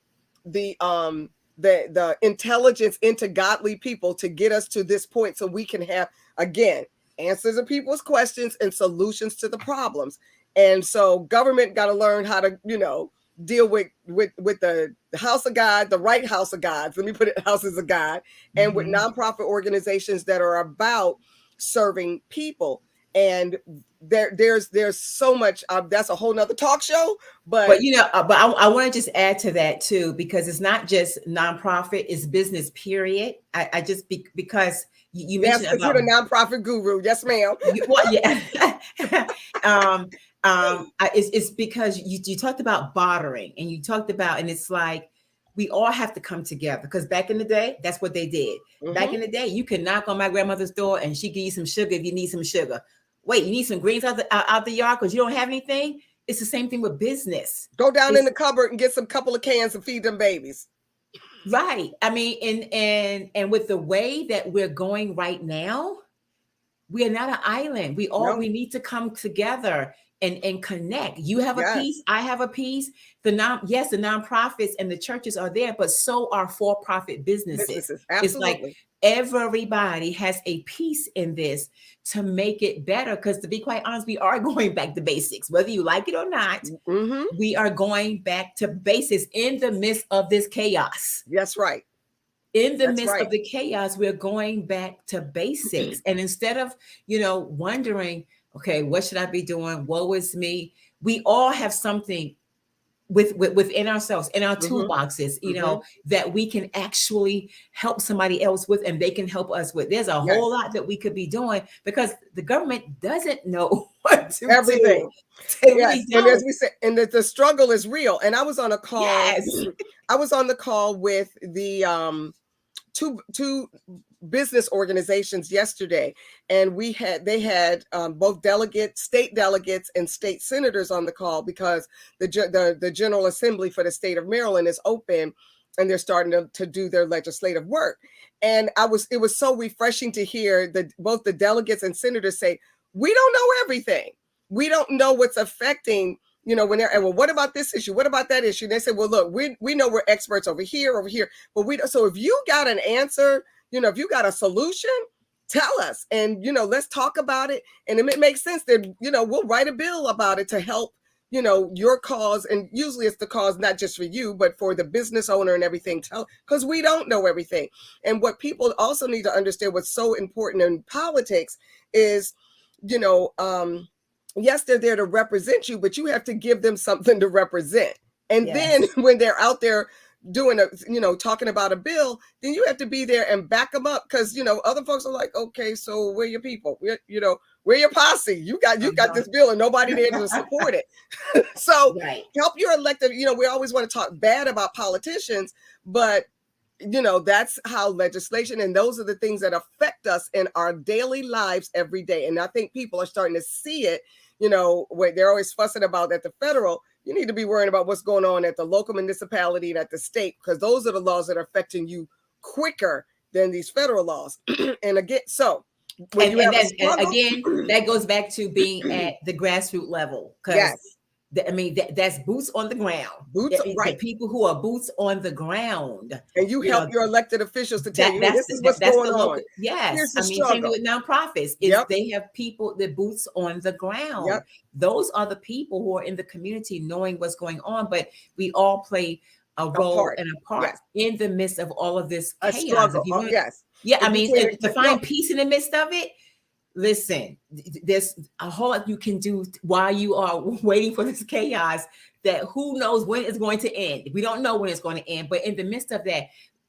Speaker 1: intelligence into godly people to get us to this point, so we can have, again, answers to people's questions and solutions to the problems. And so government got to learn how to deal with the house of God, the right house of gods, let me put it, houses of God, and with nonprofit organizations that are about serving people. And there's so much, that's a whole nother talk show. But
Speaker 2: I want to just add to that too, because it's not just nonprofit, it's business period. I just because you
Speaker 1: yes,
Speaker 2: mentioned
Speaker 1: because you're the nonprofit guru. Yes, ma'am.
Speaker 2: It's because you talked about bartering, and you talked about, and it's like we all have to come together, because back in the day, that's what they did. Back in the day, you could knock on my grandmother's door and she give you some sugar if you need some sugar. Wait, you need some greens out the yard because you don't have anything? It's the same thing with business.
Speaker 1: Go down in the cupboard and get some couple of cans and feed them babies.
Speaker 2: Right. I mean, and with the way that we're going right now, we are not an island. We need to come together and connect. You have a piece, I have a piece. The nonprofits and the churches are there, but so are for-profit businesses.
Speaker 1: Absolutely.
Speaker 2: It's like everybody has a piece in this to make it better. Because to be quite honest, we are going back to basics, whether you like it or not. We are going back to basics in the midst of this chaos.
Speaker 1: That's right.
Speaker 2: In the midst of the chaos, we're going back to basics. And instead of, wondering, okay, what should I be doing? Woe is me. We all have something within ourselves, in our toolboxes, that we can actually help somebody else with, and they can help us with. There's a whole lot that we could be doing, because the government doesn't know what to
Speaker 1: everything.
Speaker 2: do. Really
Speaker 1: and as we said, and the struggle is real. And I was on a call. I was on the call with the two business organizations yesterday, and they had both state delegates and state senators on the call, because the General Assembly for the state of Maryland is open, and they're starting to do their legislative work. And it was so refreshing to hear both the delegates and senators say, we don't know everything. We don't know what's affecting, when they're, well, what about this issue? What about that issue? And they said, well, look, we know we're experts over here, but so if you got an answer, if you got a solution, tell us, and, let's talk about it. And if it makes sense, then, we'll write a bill about it to help, your cause. And usually it's the cause, not just for you, but for the business owner and everything, because we don't know everything. And what people also need to understand, what's so important in politics is, yes, they're there to represent you, but you have to give them something to represent. And then when they're out there doing talking about a bill, then you have to be there and back them up, because other folks are like, okay, so where your people? Where your posse? You got this bill and nobody there to support it. So help your elected. We always want to talk bad about politicians, but that's how legislation, and those are the things that affect us in our daily lives every day. And I think people are starting to see it, where they're always fussing about at the federal. You need to be worrying about what's going on at the local municipality and at the state, because those are the laws that are affecting you quicker than these federal laws. And again,
Speaker 2: that goes back to being at the grassroots level, because that's boots on the ground. The people who are boots on the ground.
Speaker 1: And you help your elected officials to tell you, this is what's going on.
Speaker 2: Yes. Same thing with nonprofits. They have people, the boots on the ground. Those are the people who are in the community knowing what's going on. But we all play a role and a part in the midst of all of this chaos.
Speaker 1: Struggle.
Speaker 2: To find peace in the midst of it. Listen, there's a whole lot you can do while you are waiting for this chaos, that who knows when it's going to end. We don't know when it's going to end, but in the midst of that,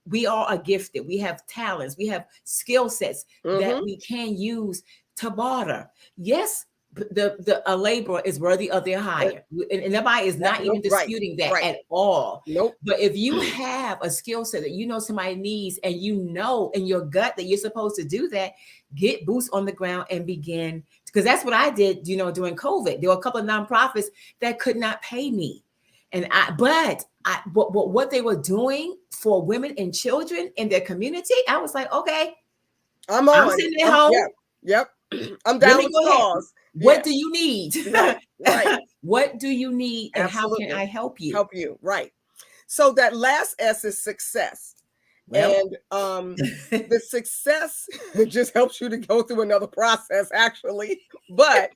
Speaker 2: we all are gifted. We have talents. We have skill sets that we can use to barter. Yes, the a laborer is worthy of their
Speaker 1: Uh,
Speaker 2: hire, and nobody is not even
Speaker 1: nope, right,
Speaker 2: disputing that
Speaker 1: right.
Speaker 2: at all.
Speaker 1: Nope.
Speaker 2: But if you have a skill set that you know somebody needs, and you know in your gut that you're supposed to do that, get boots on the ground and begin, because that's what I did. During COVID, there were a couple of nonprofits that could not pay me, what they were doing for women and children in their community, I was like, okay,
Speaker 1: I'm
Speaker 2: I'm
Speaker 1: on.
Speaker 2: sitting at home.
Speaker 1: Yep. I'm
Speaker 2: Let
Speaker 1: down
Speaker 2: me
Speaker 1: with
Speaker 2: go
Speaker 1: the
Speaker 2: ahead.
Speaker 1: cause.
Speaker 2: What
Speaker 1: Yeah.
Speaker 2: do you need?
Speaker 1: Right. Right.
Speaker 2: What do you need, and how can
Speaker 1: Absolutely.
Speaker 2: I help you?
Speaker 1: Help you. Right. So that last S is success.
Speaker 2: Well,
Speaker 1: And the success just helps you to go through another process, actually. But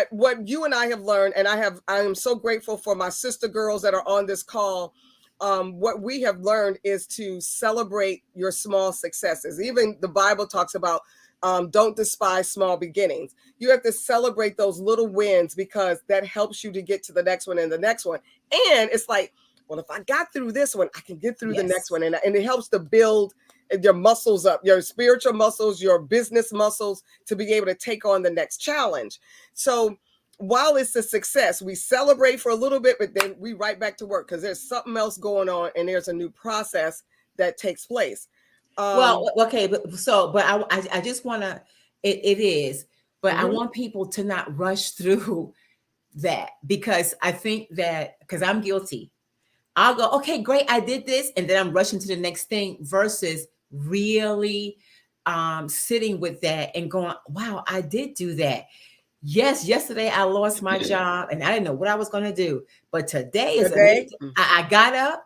Speaker 1: what you and I have learned, and I am so grateful for my sister girls that are on this call. What we have learned is to celebrate your small successes. Even the Bible talks about don't despise small beginnings. You have to celebrate those little wins, because that helps you to get to the next one and the next one. And it's like, well, if I got through this one, I can get through the next
Speaker 2: yes.
Speaker 1: one. And it helps to build your muscles up, your spiritual muscles, your business muscles, to be able to take on the next challenge. So while it's a success, we celebrate for a little bit, but then we right back to work, because there's something else going on and there's a new process that takes place.
Speaker 2: Well, okay, but I just want to. It is, but I want people to not rush through that, because I think that, because I'm guilty. I'll go, okay, great, I did this, and then I'm rushing to the next thing versus really sitting with that and going, wow, I did do that. Yes, yesterday I lost my job and I didn't know what I was going to do. But today is a new
Speaker 1: Today,
Speaker 2: day. I got up,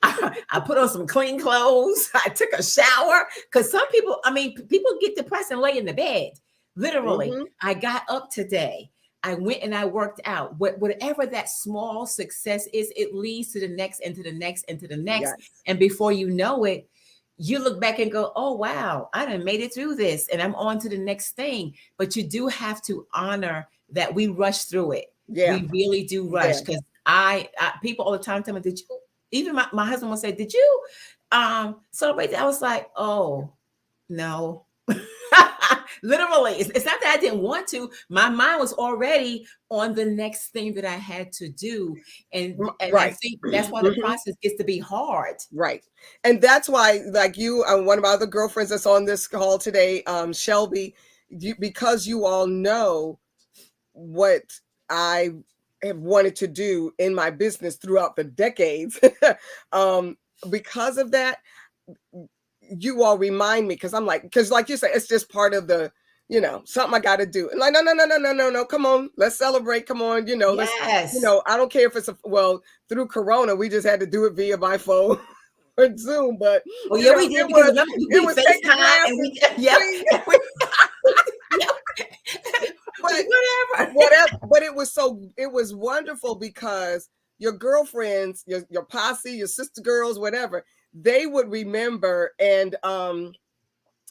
Speaker 2: I put on some clean clothes. I took a shower, because some people, people get depressed and lay in the bed. Literally, I got up today. I went and I worked out. Whatever that small success is, it leads to the next and to the next and to the next.
Speaker 1: yes,
Speaker 2: And before you know it, you look back and go, oh, wow, I done made it through this and I'm on to the next thing. But you do have to honor that we rush through it.
Speaker 1: yeah,
Speaker 2: We really do rush,
Speaker 1: yeah.
Speaker 2: because I people all the time tell me, did you, even my husband will say, did you celebrate that? I was like, oh, no. Literally, it's not that I didn't want to. My mind was already on the next thing that I had to do, and I
Speaker 1: Right.
Speaker 2: think that's why the process gets to be hard.
Speaker 1: Right. And that's why, like you, one of my other girlfriends that's on this call today, Shelby, because you all know what I have wanted to do in my business throughout the decades. Because of that, you all remind me, because I'm like, because like you said, it's just part of the, something I got to do. And like, no, come on, let's celebrate. Come on, let's,
Speaker 2: Yes.
Speaker 1: I don't care if it's through Corona, we just had to do it via my phone or Zoom, but
Speaker 2: Oh yeah, we did, because remember
Speaker 1: it
Speaker 2: we
Speaker 1: was taking
Speaker 2: FaceTime and
Speaker 1: classes.
Speaker 2: we yep.
Speaker 1: But
Speaker 2: Whatever.
Speaker 1: but it was wonderful, because your girlfriends, your posse, your sister girls, whatever, they would remember and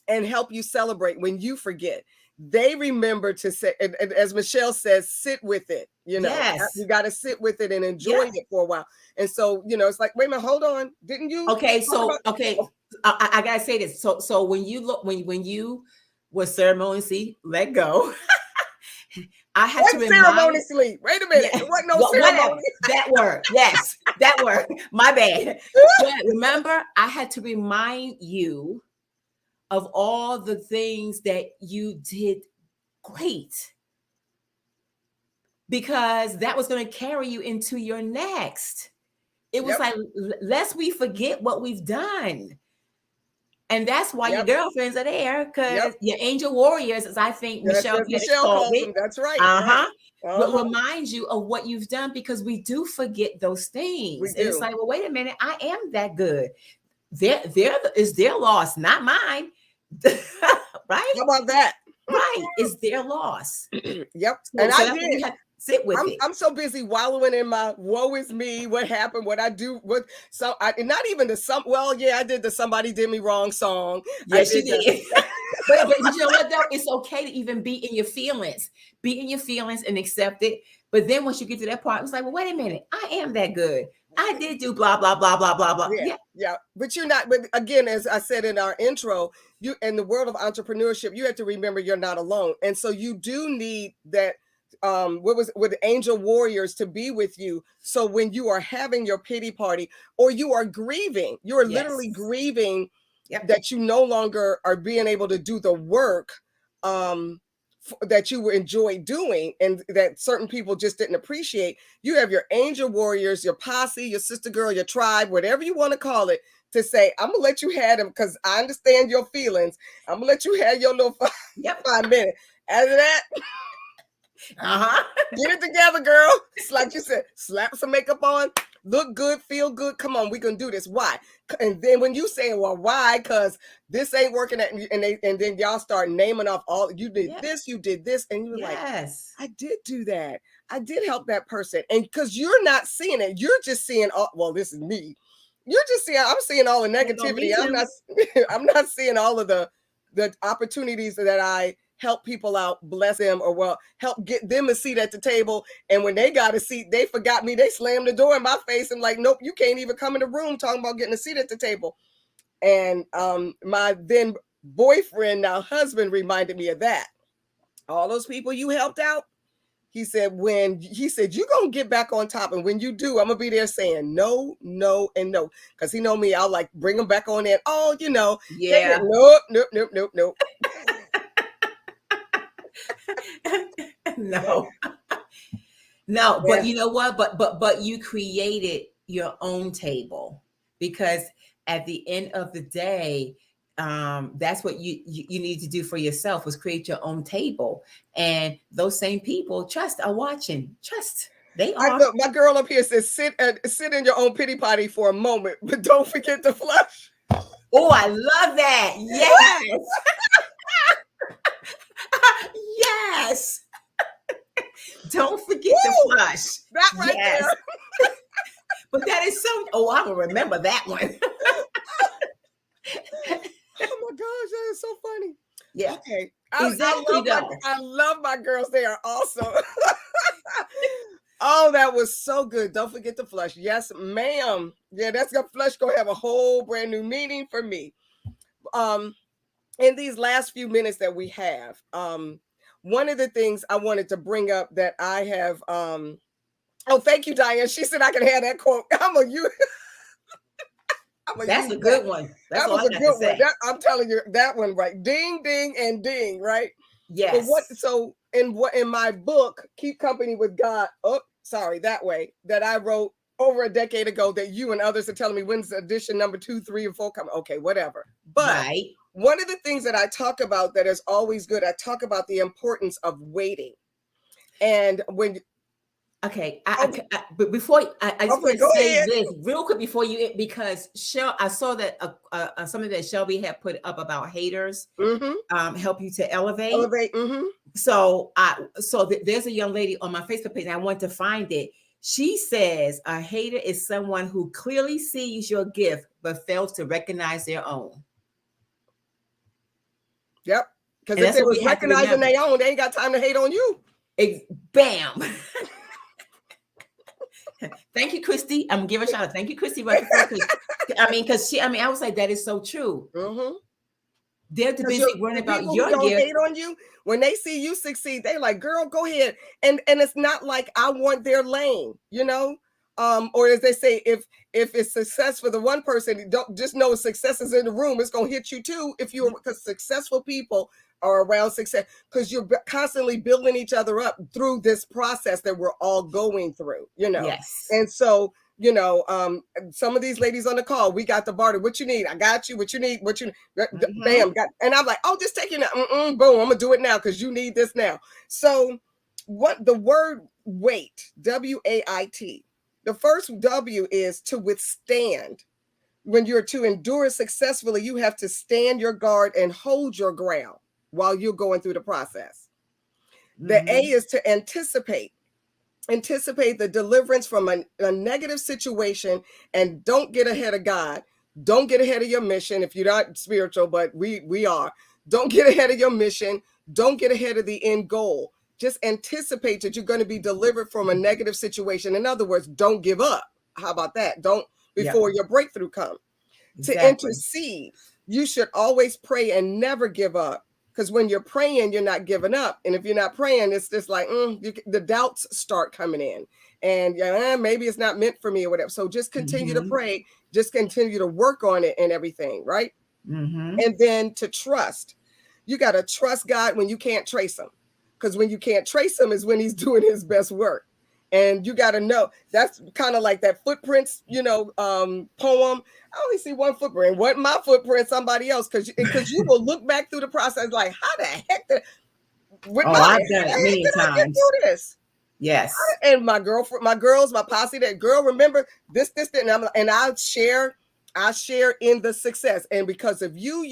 Speaker 1: help you celebrate when you forget. They remember to say, and as Michelle says, sit with it.
Speaker 2: Yes.
Speaker 1: You got to sit with it and enjoy it for a while. And so, it's like, wait a minute, hold on, didn't you?
Speaker 2: Okay,
Speaker 1: talk
Speaker 2: so
Speaker 1: about-
Speaker 2: okay, I gotta say this. So when you look, when you were ceremoniously let go, I had to
Speaker 1: What
Speaker 2: remind.
Speaker 1: ceremoniously? Wait a minute,
Speaker 2: Yeah,
Speaker 1: there wasn't no
Speaker 2: whatever
Speaker 1: ceremony.
Speaker 2: that word. Yes, that word. My bad. But remember, I had to remind you of all the things that you did great, because that was going to carry you into your next. It was
Speaker 1: Yep.
Speaker 2: like, lest we forget what we've done. And that's why your
Speaker 1: Yep.
Speaker 2: girlfriends are there, because
Speaker 1: Yep.
Speaker 2: your angel warriors, as I think
Speaker 1: That's
Speaker 2: Michelle
Speaker 1: what
Speaker 2: Pettis
Speaker 1: Michelle
Speaker 2: called
Speaker 1: calls
Speaker 2: it.
Speaker 1: them. That's right.
Speaker 2: Uh-huh.
Speaker 1: Right.
Speaker 2: Will remind you of what you've done, because we do forget those things.
Speaker 1: We
Speaker 2: And it's
Speaker 1: do.
Speaker 2: like, well, wait a minute, I am that good. There is their loss, not mine. Right?
Speaker 1: How about that?
Speaker 2: Right. It's their loss.
Speaker 1: Yep.
Speaker 2: So,
Speaker 1: And
Speaker 2: so
Speaker 1: I
Speaker 2: that's what we
Speaker 1: did.
Speaker 2: have to sit with it.
Speaker 1: I'm so busy wallowing in my woe is me. What happened? What I do? What? So I not even the some. Well, yeah, I did the somebody did me wrong song.
Speaker 2: Yes,
Speaker 1: I
Speaker 2: you
Speaker 1: did.
Speaker 2: did. But you know what though? It's okay to even be in your feelings. Be in your feelings and accept it. But then once you get to that part, it's like, well, wait a minute, I am that good. I did do blah blah blah blah blah blah.
Speaker 1: Yeah,
Speaker 2: Yeah.
Speaker 1: yeah. But you're not, but again, as I said in our intro, you in the world of entrepreneurship, you have to remember you're not alone. And so you do need that what was with angel warriors to be with you. So when you are having your pity party or you are grieving, you are literally
Speaker 2: Yes.
Speaker 1: grieving
Speaker 2: Yep.
Speaker 1: that you no longer are being able to do the work um that you enjoy doing and that certain people just didn't appreciate. You have your angel warriors, your posse, your sister girl, your tribe, whatever you want to call it, to say, I'm gonna let you have them because I understand your feelings. I'm gonna let you have your little
Speaker 2: Yep.
Speaker 1: 5 minutes. After that,
Speaker 2: Uh-huh.
Speaker 1: get it together, girl. It's like you said, slap some makeup on, look good, feel good. Come on, we can do this. Why? And then when you say, well, why? Because this ain't working at, and then y'all start naming off all you did
Speaker 2: Yep.
Speaker 1: this, you did this, and you were like,
Speaker 2: Yes.
Speaker 1: I did do that. I did help that person. And because you're not seeing it, you're just seeing all, well, this is me. You're just seeing, I'm seeing all the
Speaker 2: Hello,
Speaker 1: negativity.
Speaker 2: me
Speaker 1: I'm
Speaker 2: too.
Speaker 1: not I'm not seeing all of the opportunities that I help people out, bless them, or well, help get them a seat at the table. And when they got a seat, they forgot me. They slammed the door in my face and like, nope, you can't even come in the room talking about getting a seat at the table. And my then boyfriend, now husband, reminded me of that. All those people you helped out, he said, when he said, you're gonna get back on top. And when you do, I'm gonna be there saying no, no, and no. Because he know me, I'll like bring them back on in. Oh,
Speaker 2: Yeah.
Speaker 1: nope, nope, nope, nope, nope.
Speaker 2: No. No, but
Speaker 1: Yeah.
Speaker 2: you know what? But you created your own table because at the end of the day, that's what you need to do for yourself was create your own table. And those same people, trust, are watching. Trust, they
Speaker 1: I
Speaker 2: are.
Speaker 1: look, my girl up here says sit in your own pity party for a moment, but don't forget to flush.
Speaker 2: Oh, I love that. Yes. Yes. Don't forget to
Speaker 1: Woo!
Speaker 2: flush.
Speaker 1: That right there.
Speaker 2: Yes. But that is so, oh, I will remember that one.
Speaker 1: Oh my gosh, that is so funny.
Speaker 2: Yeah.
Speaker 1: Okay.
Speaker 2: Exactly though.
Speaker 1: I love my girls. They are awesome. Oh, that was so good. Don't forget to flush. Yes, ma'am. Yeah, that's gonna flush gonna have a whole brand new meaning for me. Um, in these last few minutes that we have, one of the things I wanted to bring up that I have oh, thank you, Diane. She said I can have that quote. I'm gonna
Speaker 2: That's
Speaker 1: use
Speaker 2: a
Speaker 1: that.
Speaker 2: good one. That's
Speaker 1: That
Speaker 2: all
Speaker 1: was
Speaker 2: I
Speaker 1: a
Speaker 2: got to
Speaker 1: good one.
Speaker 2: say.
Speaker 1: That I'm telling you, that one right. Ding, ding, and ding, right? But what
Speaker 2: Yes.
Speaker 1: so in my book, Keep Company with God, oh, sorry, that way, that I wrote over a decade ago that you and others are telling me when's edition number 2, 3, and 4 coming. Okay, whatever. But
Speaker 2: Right.
Speaker 1: one of the things that I talk about that is always good, I talk about the importance of waiting. And when
Speaker 2: Okay.
Speaker 1: okay,
Speaker 2: But before I just
Speaker 1: okay,
Speaker 2: want to
Speaker 1: go
Speaker 2: say
Speaker 1: ahead.
Speaker 2: this real quick before you, because I saw that something that Shelby had put up about haters
Speaker 1: Mm-hmm.
Speaker 2: help you to elevate.
Speaker 1: Elevate. Mm-hmm.
Speaker 2: So there's a young lady on my Facebook page, and I want to find it. She says a hater is someone who clearly sees your gift but fails to recognize their own.
Speaker 1: Yep. Because
Speaker 2: And
Speaker 1: if
Speaker 2: that's
Speaker 1: they
Speaker 2: what
Speaker 1: was
Speaker 2: we have to
Speaker 1: recognizing
Speaker 2: remember.
Speaker 1: their own, they ain't got time to hate on you.
Speaker 2: Bam. Thank you, Christy. I'm gonna give her a shout out. Thank you, Christy Rutherford. I would say that is so true.
Speaker 1: Mm-hmm.
Speaker 2: They're too
Speaker 1: Because
Speaker 2: busy worrying
Speaker 1: the
Speaker 2: about
Speaker 1: people who
Speaker 2: your
Speaker 1: don't
Speaker 2: gift.
Speaker 1: hate on you, when they see you succeed, they like, girl, go ahead. And it's not like I want their lane, or as they say, if it's success for the one person, don't just know success is in the room. It's gonna hit you too if you're because successful people are around success because you're constantly building each other up through this process that we're all going through.
Speaker 2: Yes.
Speaker 1: And so some of these ladies on the call, we got the barter. What you need? I got you. What you need? What you
Speaker 2: Mm-hmm.
Speaker 1: bam, got, and I'm like, oh, just take it now. Boom, I'm gonna do it now because you need this now. So, what the word wait, WAIT, the first W is to withstand. When you're to endure successfully, you have to stand your guard and hold your ground while you're going through the process. The A
Speaker 2: Mm-hmm.
Speaker 1: is to anticipate the deliverance from a negative situation and don't get ahead of God. Don't get ahead of your mission if you're not spiritual, but we are. Don't get ahead of your mission. Don't get ahead of the end goal. just anticipate that you're going to be delivered from a negative situation. In other words, don't give up. How about that? Don't,
Speaker 2: Yep.
Speaker 1: before your breakthrough comes. To
Speaker 2: Exactly.
Speaker 1: intercede, you should always pray and never give up. Because when you're praying, you're not giving up. And if you're not praying, it's just like the doubts start coming in. And maybe it's not meant for me or whatever. So just continue to
Speaker 2: Mm-hmm.
Speaker 1: pray. Just continue to work on it and everything, right?
Speaker 2: Mm-hmm.
Speaker 1: And then to trust. You got to trust God when you can't trace him. Because when you can't trace him is when he's doing his best work. And you got to know that's kind of like that footprints, poem. I only see one footprint. What my footprint, somebody else, because you will look back through the process like, how the heck did with
Speaker 2: Oh,
Speaker 1: my
Speaker 2: I've
Speaker 1: how
Speaker 2: done it
Speaker 1: the heck
Speaker 2: many
Speaker 1: did I get
Speaker 2: times.
Speaker 1: through this?
Speaker 2: Yes.
Speaker 1: And my girlfriend, my girls, my posse, that girl, remember this, and I share in the success. And because of you,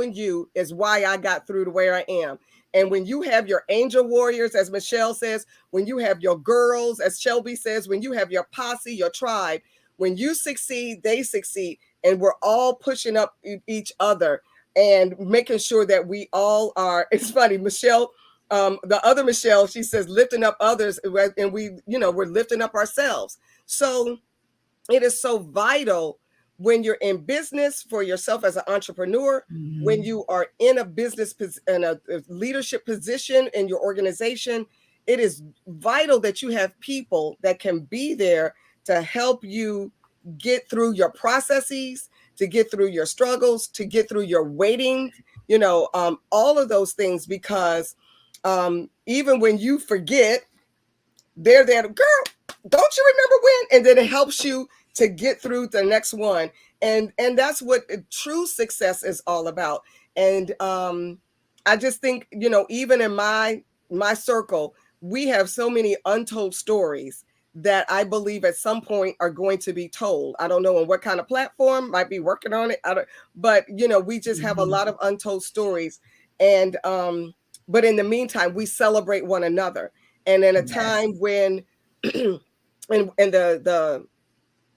Speaker 1: and you is why I got through to where I am. And when you have your angel warriors, as Michelle says, when you have your girls, as Shelby says, when you have your posse, your tribe, when you succeed, they succeed. And we're all pushing up each other and making sure that we all are. It's funny, Michelle, the other Michelle, she says lifting up others, and we're lifting up ourselves. So it is so vital when you're in business for yourself as an entrepreneur, when
Speaker 2: Mm-hmm.
Speaker 1: you are in a business in a leadership position in your organization. It is vital that you have people that can be there to help you get through your processes, to get through your struggles, to get through your waiting, all of those things, because even when you forget, they're there. Girl, don't you remember when? And then it helps you to get through the next one. And that's what true success is all about. And I just think, even in my circle, we have so many untold stories that I believe at some point are going to be told. I don't know on what kind of platform, might be working on it. But we just have a
Speaker 2: Mm-hmm.
Speaker 1: lot of untold stories. And but in the meantime, we celebrate one another. And in a
Speaker 2: Yes.
Speaker 1: time when and the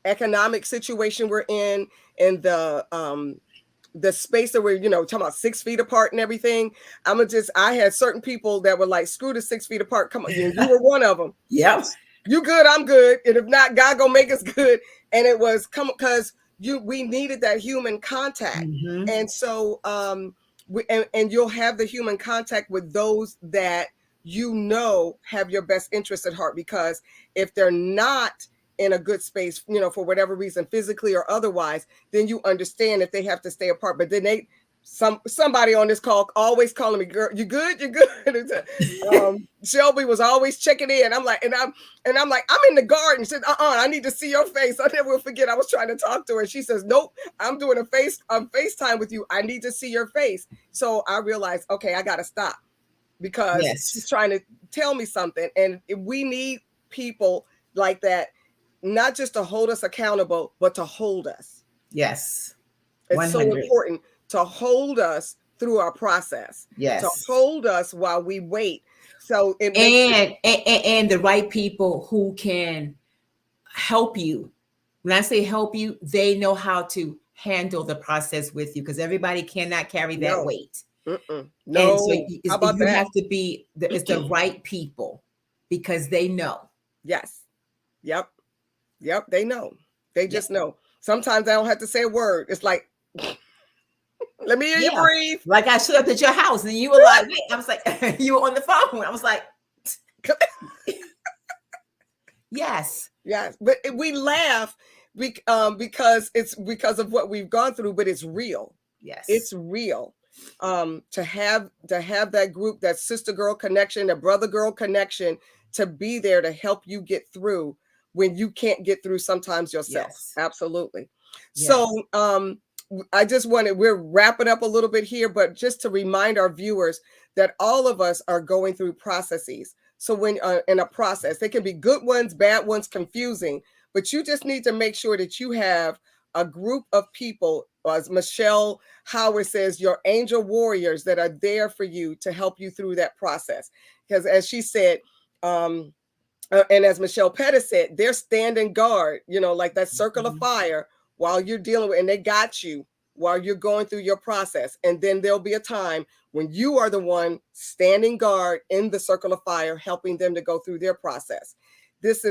Speaker 1: economic situation we're in, and the space that we're talking about 6 feet apart and everything, I had certain people that were like, screw the 6 feet apart, come on, you were one of them.
Speaker 2: Yep.
Speaker 1: You good, I'm good, and if not, God gonna make us good. And it was come because we needed that human contact.
Speaker 2: Mm-hmm.
Speaker 1: And so and you'll have the human contact with those that have your best interest at heart, because if they're not in a good space, for whatever reason, physically or otherwise, then you understand that they have to stay apart. But then somebody on this call always calling me, girl, you good, you good. Shelby was always checking in. I'm like, I'm in the garden. She said, I need to see your face. I never will forget. I was trying to talk to her. She says, nope, I'm doing a FaceTime with you. I need to see your face. So I realized, okay, I gotta stop, because she's
Speaker 2: Yes.
Speaker 1: trying to tell me something. And we need people like that, not just to hold us accountable, but to hold us.
Speaker 2: Yes.
Speaker 1: It's so
Speaker 2: 100.
Speaker 1: important to hold us through our process, to
Speaker 2: Yes.
Speaker 1: hold us while we wait. So it makes it,
Speaker 2: And the right people who can help you. When I say help you, they know how to handle the process with you, because everybody cannot carry that
Speaker 1: no,
Speaker 2: weight. And so
Speaker 1: no. How about
Speaker 2: you
Speaker 1: that?
Speaker 2: have to be it's the right people, because they know.
Speaker 1: Yes. Yep. Yep. They know. They
Speaker 2: Yeah.
Speaker 1: just know. Sometimes I don't have to say a word. It's like, let me hear you
Speaker 2: Yeah.
Speaker 1: breathe.
Speaker 2: Like I showed up at your house and you were like, wait, I was like, you were on the phone. I was like, yes.
Speaker 1: Yes, but we laugh because it's because of what we've gone through, but it's real.
Speaker 2: Yes.
Speaker 1: It's real. To have that group, that sister girl connection, that brother girl connection, to be there to help you get through when you can't get through sometimes yourself.
Speaker 2: Yes.
Speaker 1: Absolutely. So
Speaker 2: Yes.
Speaker 1: I just wanted, we're wrapping up a little bit here, but just to remind our viewers that all of us are going through processes. So when in a process, they can be good ones, bad ones, confusing, but you just need to make sure that you have a group of people, as Michelle Howard says, your angel warriors that are there for you to help you through that process. Because as she said, and as Michelle Pettis said, they're standing guard, like that circle of
Speaker 2: Mhm.
Speaker 1: fire while you're dealing with, and they got you. while you're going through your process. And then there'll be a time when you are the one standing guard in the circle of fire, helping them to go through their process. This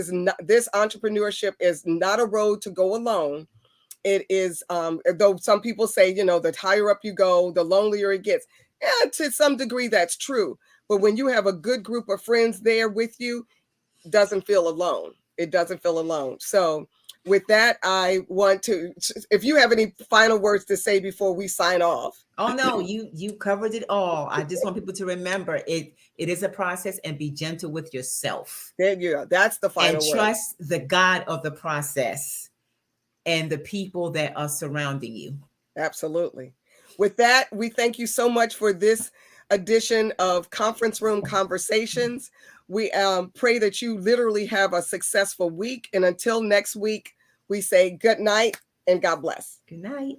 Speaker 1: entrepreneurship is not a road to go alone. It is, though some people say, the higher up you go, the lonelier it gets. And to some degree, that's true. But when you have a good group of friends there with you, doesn't feel alone. It doesn't feel alone. So with that, I want to, if you have any final words to say before we sign off.
Speaker 2: Oh no, you covered it all. I just want people to remember it is a process, and be gentle with yourself.
Speaker 1: There you go. That's the
Speaker 2: And
Speaker 1: final word.
Speaker 2: trust the God of the process and the people that are surrounding you.
Speaker 1: Absolutely. With that, we thank you so much for this edition of Conference Room Conversations. We pray that you literally have a successful week. And until next week, we say good night and God bless.
Speaker 2: Good night.